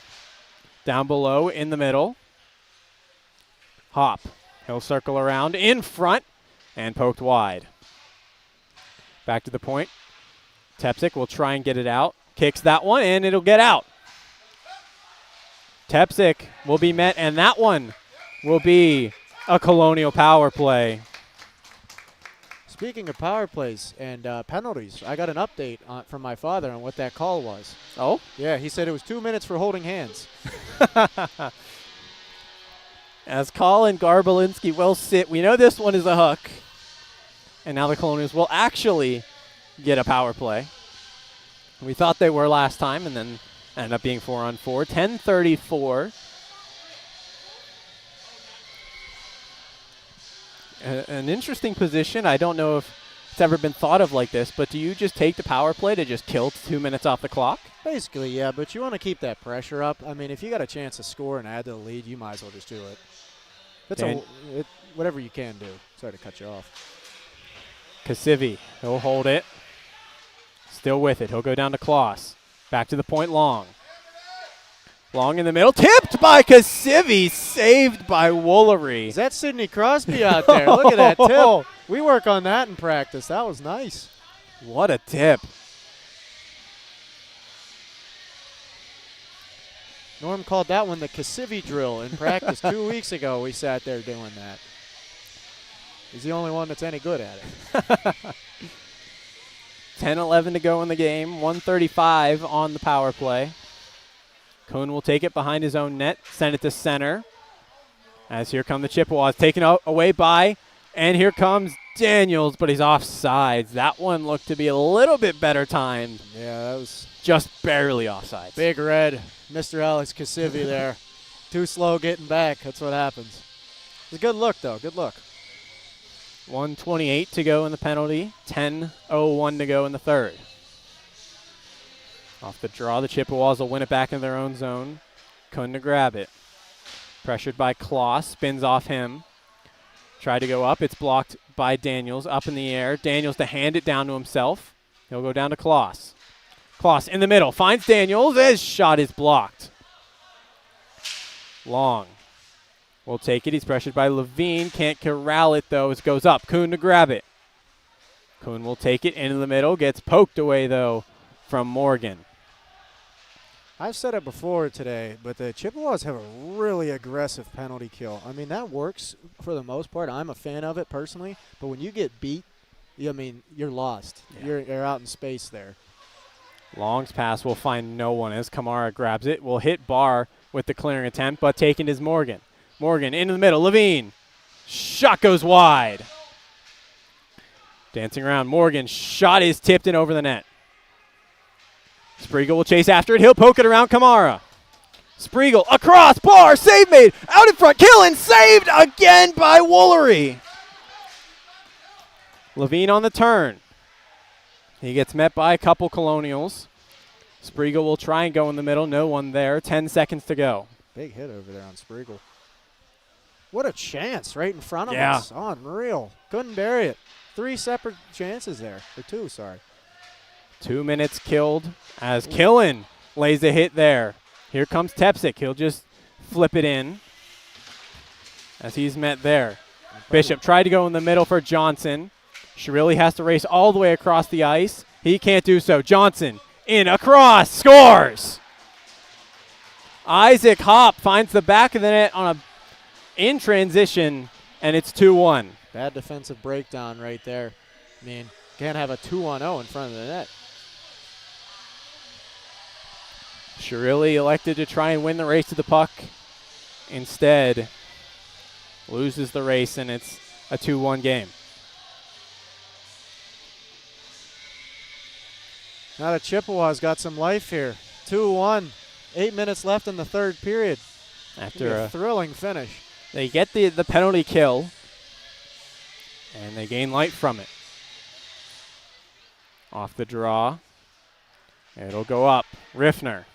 Down below in the middle. Hop. He'll circle around in front and poked wide. Back to the point. Tepsik will try and get it out. Kicks that one and it'll get out. Tepsik will be met and that one will be a Colonial power play. Speaking of power plays and penalties, I got an update from my father on what that call was. Oh? Yeah, he said it was 2 minutes for holding hands. As Colin Garbalinski will sit. We know this one is a hook. And now the Colonials will actually get a power play. We thought they were last time and then ended up being 4-on-4. 10:34. An interesting position. I don't know if it's ever been thought of like this, but do you just take the power play to just kill 2 minutes off the clock? Basically, yeah, but you want to keep that pressure up. I mean, if you got a chance to score and add to the lead, you might as well just do it. That's whatever you can do. Sorry to cut you off. Kasivi, he'll hold it. Still with it. He'll go down to Kloss. Back to the point, Long. Long in the middle. Tipped by Kasivi. Saved by Woolery. Is that Sidney Crosby out there? Look at that tip. We work on that in practice. That was nice. What a tip. Norm called that one the Kasivi drill in practice 2 weeks ago. We sat there doing that. He's the only one that's any good at it. 10-11 to go in the game. 1:35 on the power play. Kuhn will take it behind his own net, send it to center. As here come the Chippewas, taken away by, and here comes Daniels, but he's offsides. That one looked to be a little bit better timed. Yeah, that was Just barely offsides. big red. Mr. Alex Kasivi there. Too slow getting back. That's what happens. It's a good look, though. Good look. 1:28 to go in the penalty. 10:01 to go in the third. Off the draw, the Chippewas will win it back in their own zone. Kuhn to grab it. Pressured by Kloss, spins off him. Tried to go up, it's blocked by Daniels, up in the air. Daniels to hand it down to himself. He'll go down to Kloss. Kloss in the middle, finds Daniels, his shot is blocked. Long will take it, he's pressured by Levine, can't corral it though, it goes up. Kuhn to grab it. Kuhn will take it into the middle, gets poked away though from Morgan. I've said it before today, but the Chippewas have a really aggressive penalty kill. I mean, that works for the most part. I'm a fan of it personally, but when you get beat, you're lost. Yeah. You're out in space there. Long's pass will find no one as Kamara grabs it. Will hit Barr with the clearing attempt, but taken is Morgan. Morgan into the middle. Levine. Shot goes wide. Dancing around. Morgan. Shot is tipped in over the net. Spriegel will chase after it. He'll poke it around Kamara. Spriegel across. Barr. Save made. Out in front. Killen saved again by Woolery. Levine on the turn. He gets met by a couple Colonials. Spriegel will try and go in the middle. No one there. 10 seconds to go. Big hit over there on Spriegel. What a chance right in front of Yeah. us. Unreal. Couldn't bury it. 3 separate chances there. Or 2, sorry. 2 minutes killed as Killen lays a hit there. Here comes Tepsic. He'll just flip it in as he's met there. Bishop tried to go in the middle for Johnson. Shirilli has to race all the way across the ice. He can't do so. Johnson in across, scores. Isaac Hopp finds the back of the net in transition, and it's 2-1. Bad defensive breakdown right there. I mean, can't have a 2-on-0 in front of the net. Shirilli elected to try and win the race to the puck. Instead, loses the race, and it's a 2-1 game. Now the Chippewas got some life here. 2-1. 8 minutes left in the third period. After a thrilling finish. they get the penalty kill, and they gain light from it. Off the draw. It'll go up. Riffner.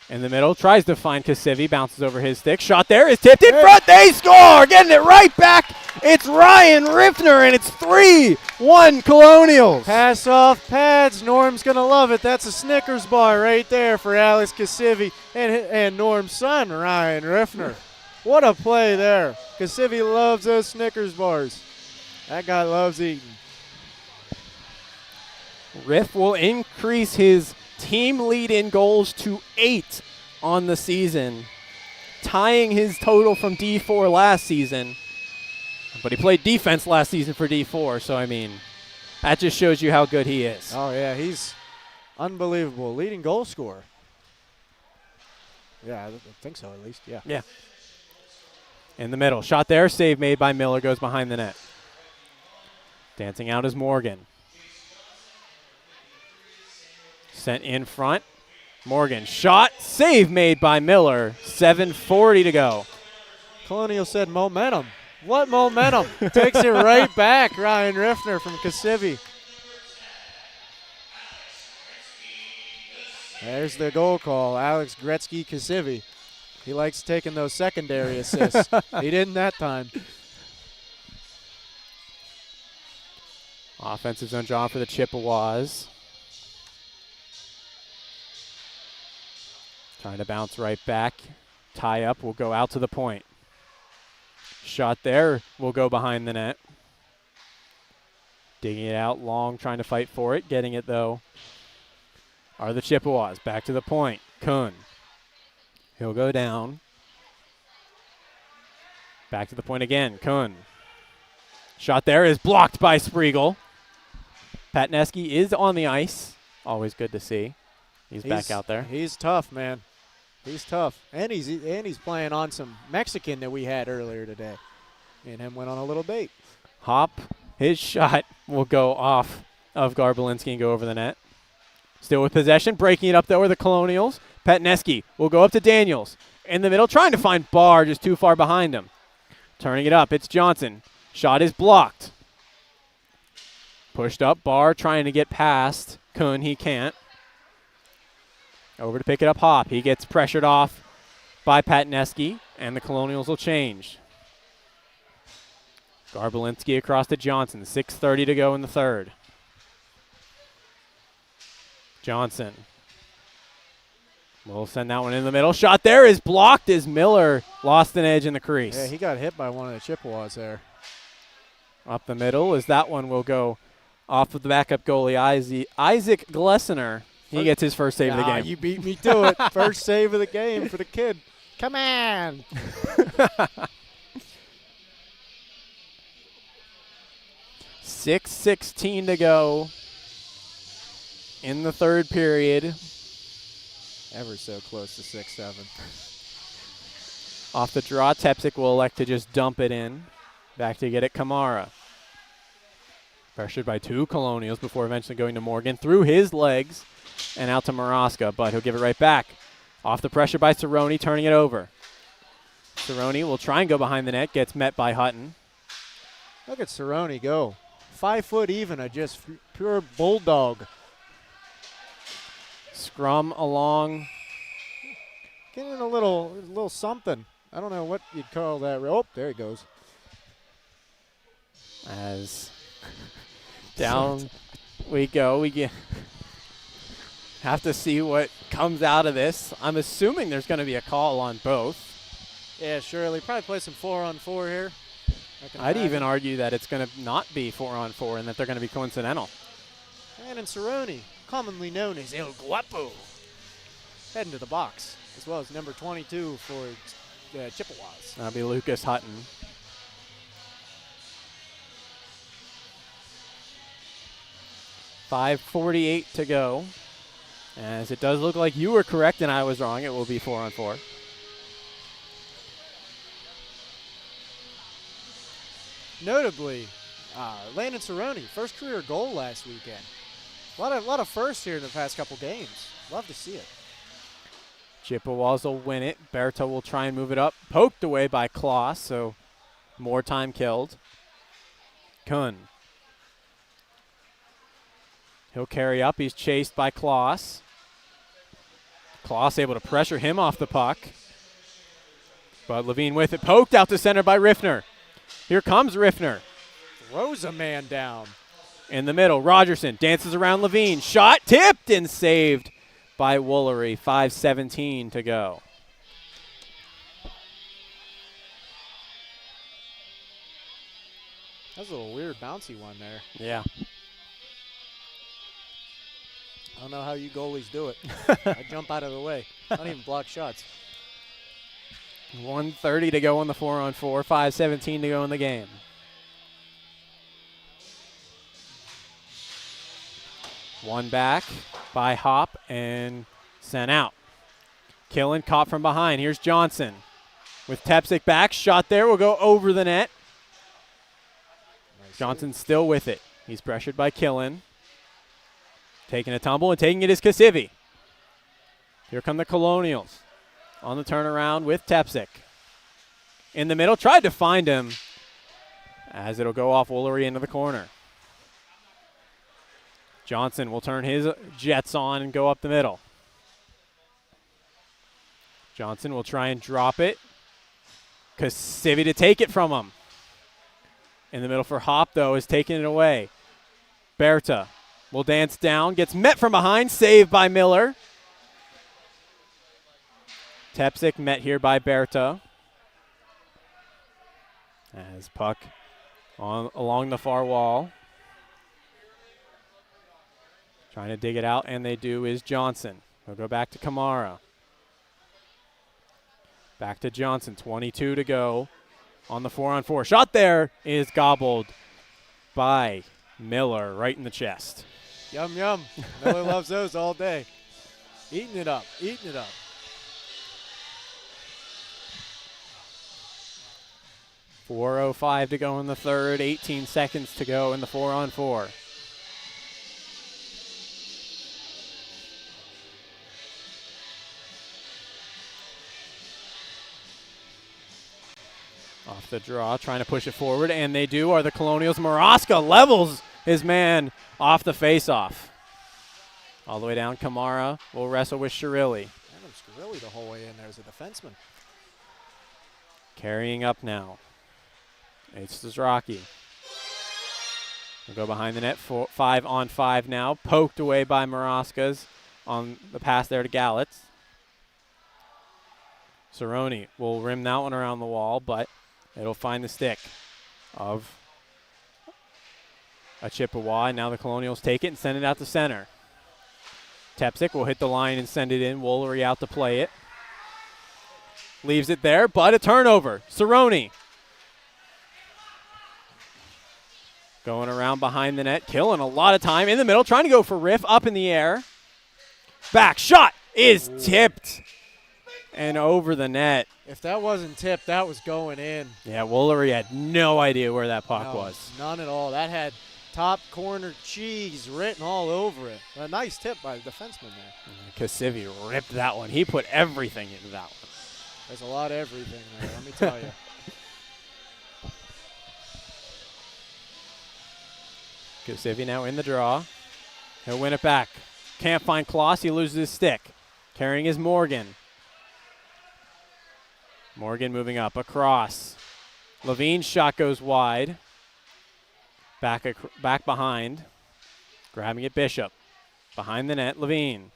In the middle, tries to find Kasivi, bounces over his stick. Shot there is tipped in front. They score! Getting it right back. It's Ryan Riffner, and it's 3-1 Colonials. Pass off pads. Norm's going to love it. That's a Snickers bar right there for Alex Kasivi and Norm's son, Ryan Riffner. What a play there. Kasivi loves those Snickers bars. That guy loves eating. Riff will increase his team lead in goals to 8 on the season, tying his total from D4 last season. But he played defense last season for D4, so I mean, that just shows you how good he is. Oh, yeah, he's unbelievable. Leading goal scorer. Yeah, I think so at least, yeah. Yeah. In the middle, shot there, save made by Miller, goes behind the net. Dancing out is Morgan. Sent in front. Morgan, shot, save made by Miller. 7:40 to go. Colonial said momentum. What momentum? Takes it right back, Ryan Riffner from Kasivi. There's the goal call, Alex Gretzky Kasivi. He likes taking those secondary assists. He didn't that time. Offensive zone draw for the Chippewas. Trying to bounce right back. Tie up will go out to the point. Shot there will go behind the net. Digging it out long, trying to fight for it. Getting it though are the Chippewas. Back to the point. Kuhn. He'll go down. Back to the point again. Kuhn. Shot there is blocked by Spriegel. Patneski is on the ice. Always good to see. He's back out there. He's tough, man. He's tough. And he's playing on some Mexican that we had earlier today. Me and him went on a little date. Hop, his shot will go off of Garbalinski and go over the net. Still with possession, breaking it up though are the Colonials. Patneski will go up to Daniels. In the middle, trying to find Barr, just too far behind him. Turning it up, it's Johnson. Shot is blocked. Pushed up, Barr trying to get past Kuhn, he can't. Over to pick it up, Hop. He gets pressured off by Patneski, and the Colonials will change. Garbalinski across to Johnson. 6:30 to go in the third. Johnson will send that one in the middle. Shot there is blocked as Miller lost an edge in the crease. Yeah, he got hit by one of the Chippewas there. Up the middle as that one will go off of the backup goalie, Isaac Glessner. He gets his first save of the game. You beat me to it. First save of the game for the kid. Come on. 6:16 to go in the third period. Ever so close to 6-7. Off the draw, Tepsic will elect to just dump it in. Back to get it, Kamara. Pressured by two Colonials before eventually going to Morgan. Through his legs and out to Maraska, but he'll give it right back. Off the pressure by Cerrone, turning it over. Cerrone will try and go behind the net, gets met by Hutton. Look at Cerrone go. 5 foot even, a just pure bulldog. Scrum along. Getting a little something. I don't know what you'd call that. Oh, there he goes. As down we go. We have to see what comes out of this. I'm assuming there's going to be a call on both. Yeah, surely. Probably play some 4-on-4 here. I'd even argue that it's going to not be 4-on-4 and that they're going to be coincidental. And Cerrone, commonly known as El Guapo, heading to the box, as well as number 22 for Chippewas. That'll be Lucas Hutton. .548 to go. As it does look like you were correct and I was wrong, it will be 4-on-4. Notably, Landon Cerrone, first career goal last weekend. A lot of firsts here in the past couple games. Love to see it. Chippewas will win it. Berto will try and move it up. Poked away by Kloss, so more time killed. Kuhn. He'll carry up. He's chased by Kloss. Kloss able to pressure him off the puck. But Levine with it. Poked out to center by Riffner. Here comes Riffner. Throws a man down. In the middle, Rogerson dances around Levine. Shot tipped and saved by Woolery. 5:17 to go. That was a little weird bouncy one there. Yeah. I don't know how you goalies do it. I jump out of the way. I don't even block shots. 1:30 to go on the 4-on-4. 5:17 to go in the game. One back by Hop and sent out. Killen caught from behind. Here's Johnson with Tepsic back. Shot there will go over the net. Nice. Johnson's still with it. He's pressured by Killen. Taking a tumble and taking it is Kasivi. Here come the Colonials on the turnaround with Tepsic. In the middle, tried to find him as it'll go off Woolery into the corner. Johnson will turn his jets on and go up the middle. Johnson will try and drop it. Kasivi to take it from him. In the middle for Hop, though, is taking it away. Berta will dance down, gets met from behind, saved by Miller. Tepsic met here by Berta. As puck along the far wall. Trying to dig it out, and they do, is Johnson. They'll go back to Kamara. Back to Johnson, 22 to go on the 4-on-4. Shot there is gobbled by Miller right in the chest. Yum, yum. Miller loves those all day. Eating it up, eating it up. .405 to go in the third, 18 seconds to go in the 4-on-4. Off the draw, trying to push it forward, and they do, are the Colonials. Maraska levels his man off the faceoff. All the way down, Kamara will wrestle with Shirilli. Adam Shirilli the whole way in there as a defenseman. Carrying up now. It's Zraki. We'll go behind the net, 5-on-5 now. Poked away by Maraskas on the pass there to Gallitz. Cerrone will rim that one around the wall, but it'll find the stick of a Chippewa. And now the Colonials take it and send it out to center. Tepsic will hit the line and send it in. Woolery out to play it. Leaves it there, but a turnover. Cerrone going around behind the net, killing a lot of time in the middle, trying to go for Riff, up in the air. Back shot is tipped and over the net. If that wasn't tipped, that was going in. Yeah, Woolery had no idea where that puck was. None at all. That had top corner cheese written all over it. A nice tip by the defenseman there. Kasivi ripped that one. He put everything into that one. There's a lot of everything there, let me tell you. Kasivi now in the draw. He'll win it back. Can't find Kloss. He loses his stick. Carrying is Morgan. Morgan moving up across. Levine's shot goes wide. Back behind. Grabbing it, Bishop. Behind the net, Levine.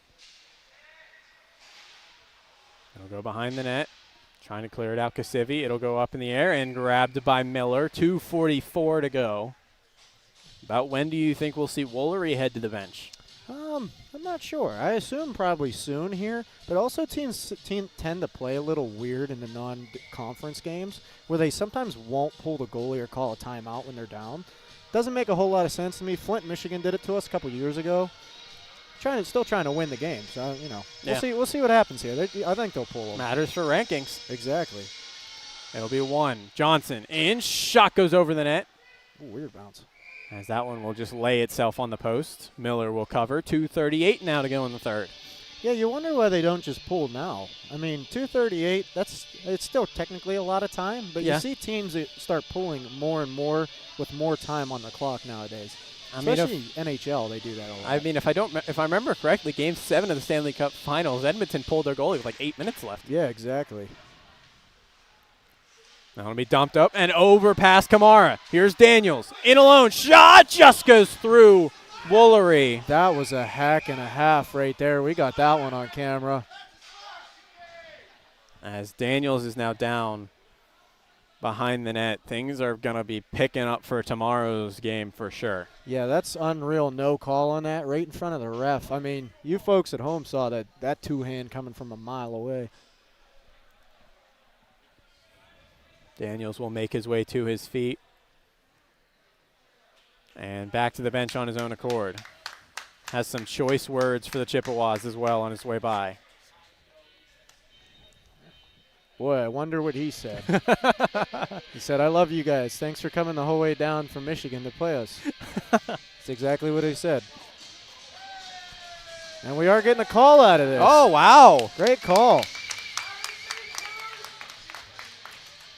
It'll go behind the net. Trying to clear it out, Kasivi. It'll go up in the air and grabbed by Miller. 2:44 to go. About when do you think we'll see Woolery head to the bench? I'm not sure. I assume probably soon here, but also teams tend to play a little weird in the non-conference games where they sometimes won't pull the goalie or call a timeout when they're down. Doesn't make a whole lot of sense to me. Flint, Michigan did it to us a couple years ago. Still trying to win the game, so we'll see what happens here. I think they'll pull them. Matters for rankings. Exactly. It'll be one. Johnson in, shot goes over the net. Ooh, weird bounce. As that one will just lay itself on the post. Miller will cover. 2:38 now to go in the third. Yeah, you wonder why they don't just pull now. I mean, 2:38, it's still technically a lot of time, but you see teams that start pulling more and more with more time on the clock nowadays. Especially NHL, they do that a lot. I mean, if I remember correctly, Game 7 of the Stanley Cup Finals, Edmonton pulled their goalie with like 8 minutes left. Yeah, exactly. Now it'll be dumped up and over past Kamara. Here's Daniels. In alone. Shot just goes through Woolery. That was a hack and a half right there. We got that one on camera. As Daniels is now down behind the net, things are going to be picking up for tomorrow's game for sure. Yeah, that's unreal. No call on that right in front of the ref. I mean, you folks at home saw that two-hand coming from a mile away. Daniels will make his way to his feet. And back to the bench on his own accord. Has some choice words for the Chippewas as well on his way by. Boy, I wonder what he said. He said, "I love you guys. Thanks for coming the whole way down from Michigan to play us." That's exactly what he said. And we are getting a call out of this. Oh, wow. Great call.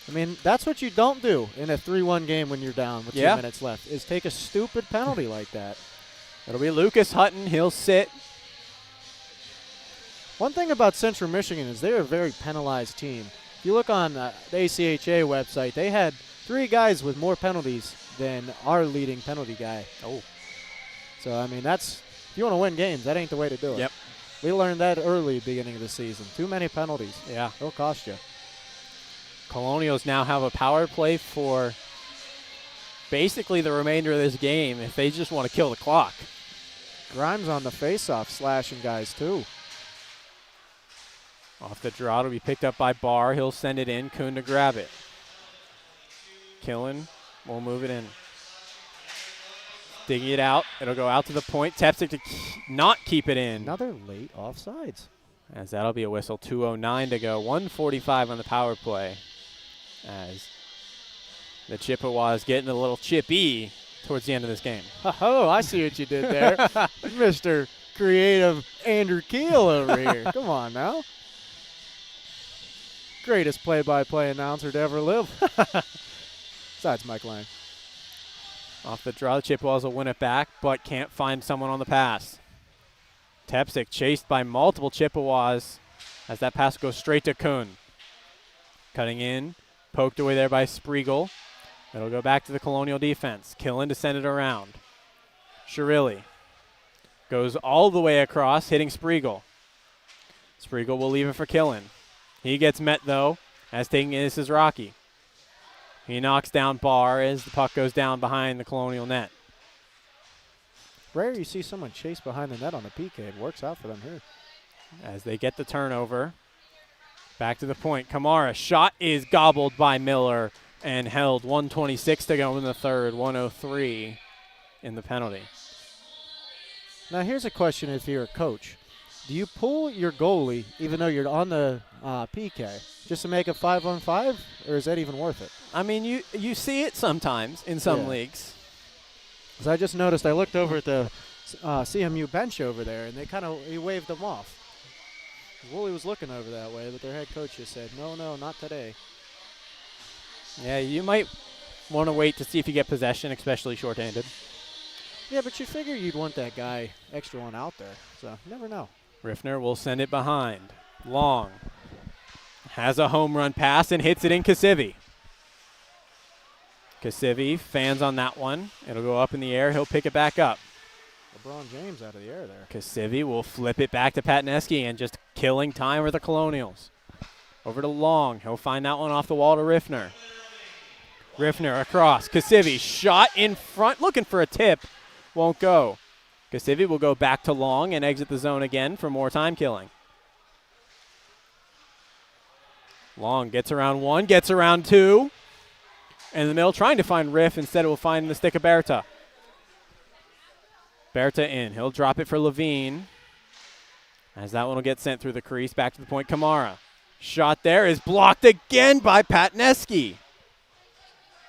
I mean, that's what you don't do in a 3-1 game when you're down with 2 minutes left, is take a stupid penalty like that. It'll be Lucas Hutton. He'll sit. One thing about Central Michigan is they're a very penalized team. If you look on the ACHA website, they had 3 guys with more penalties than our leading penalty guy. Oh. So, I mean, if you want to win games, that ain't the way to do it. Yep. We learned that early beginning of the season. Too many penalties. Yeah. It'll cost you. Colonials now have a power play for basically the remainder of this game if they just want to kill the clock. Grimes on the faceoff slashing guys, too. Off the draw, it'll be picked up by Barr. He'll send it in. Kuhn to grab it. Killen will move it in. Digging it out. It'll go out to the point. Tepsic to not keep it in. Another late offsides. As that'll be a whistle. 2:09 to go. 1:45 on the power play. As the Chippewas getting a little chippy towards the end of this game. Oh, I see what you did there. Mr. Creative Andrew Keel over here. Come on now. Greatest play-by-play announcer to ever live. Besides Mike Lang. Off the draw, the Chippewas will win it back, but can't find someone on the pass. Tepsic chased by multiple Chippewas as that pass goes straight to Kuhn. Cutting in, poked away there by Spriegel. It'll go back to the Colonial defense. Killen to send it around. Shirilli goes all the way across, hitting Spriegel. Spriegel will leave it for Killen. He gets met, though, as taking this is Rocky. He knocks down Barr as the puck goes down behind the Colonial net. Rare you see someone chase behind the net on the PK. It works out for them here. As they get the turnover. Back to the point. Kamara. Shot is gobbled by Miller and held. 1:26 to go in the third. 1:03 in the penalty. Now here's a question if you're a coach. Do you pull your goalie even though you're on the PK just to make it 5-on-5, or is that even worth it? I mean, you see it sometimes in some leagues. Because I just noticed, I looked over at the CMU bench over there, and he waved them off. Woolley was looking over that way, but their head coach just said, no, not today. Yeah, you might want to wait to see if you get possession, especially shorthanded. Yeah, but you figure you'd want that guy extra one out there, so you never know. Riffner will send it behind. Long has a home run pass and hits it in Kasivi. Kasivi fans on that one. It'll go up in the air. He'll pick it back up. LeBron James out of the air there. Kasivi will flip it back to Patneski and just killing time with the Colonials. Over to Long. He'll find that one off the wall to Riffner. Riffner across. Kasivi shot in front, looking for a tip. Won't go. Kasivi will go back to Long and exit the zone again for more time killing. Long gets around one, gets around two. In the middle, trying to find Riff. Instead, it will find the stick of Berta. Berta in. He'll drop it for Levine. As that one will get sent through the crease. Back to the point, Kamara. Shot there is blocked again by Patneski.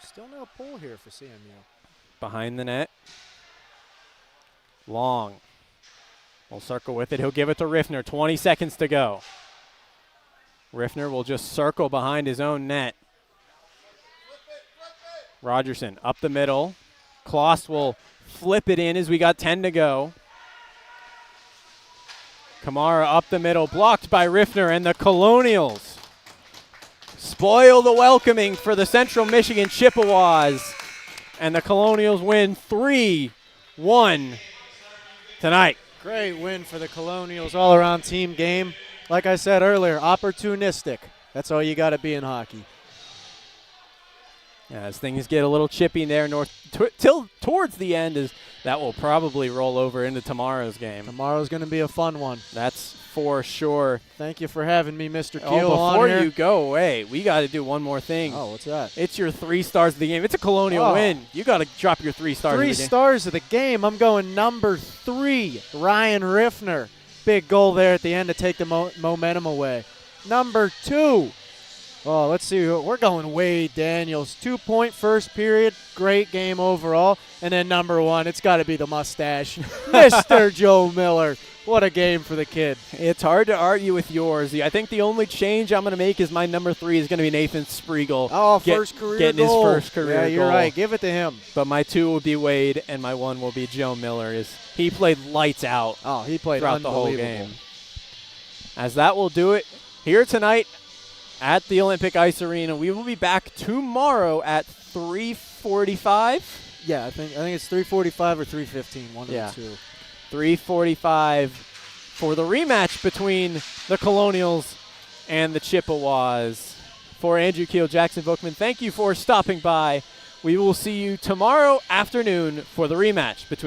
Still no pull here for CMU. Behind the net. Long. We'll circle with it. He'll give it to Riffner. 20 seconds to go. Riffner will just circle behind his own net. Rogerson up the middle. Kloss will flip it in as we got 10 to go. Kamara up the middle, blocked by Riffner, and the Colonials spoil the welcoming for the Central Michigan Chippewas. And the Colonials win 3-1 tonight. Great win for the Colonials, all-around team game. Like I said earlier, opportunistic. That's all you got to be in hockey. Yeah, as things get a little chippy there towards the end, is that will probably roll over into tomorrow's game. Tomorrow's going to be a fun one. That's for sure. Thank you for having me, Mr. Keel. Before you go away, we got to do one more thing. Oh, what's that? It's your 3 stars of the game. It's a Colonial win. You got to drop your 3 stars of the game. 3 stars of the game. I'm going number 3, Ryan Riffner. Big goal there at the end to take the momentum away. Number 2. Oh, let's see. We're going Wade Daniels. 2-point first period. Great game overall. And then number 1, it's got to be the mustache. Mr. Joe Miller. What a game for the kid. It's hard to argue with yours. I think the only change I'm going to make is my number 3 is going to be Nathan Spriegel. Oh, first career getting goal. His first career goal. Yeah, you're right. Give it to him. But my 2 will be Wade, and my 1 will be Joe Miller. He played lights out. Oh, he played throughout the whole unbelievable. game. As that will do it here tonight at the Olympic Ice Arena. We will be back tomorrow at 3:45. Yeah, I think it's 3:45 or 3:15, one of the two. 3:45 for the rematch between the Colonials and the Chippewas. For Andrew Keel, Jackson Bookman, thank you for stopping by. We will see you tomorrow afternoon for the rematch between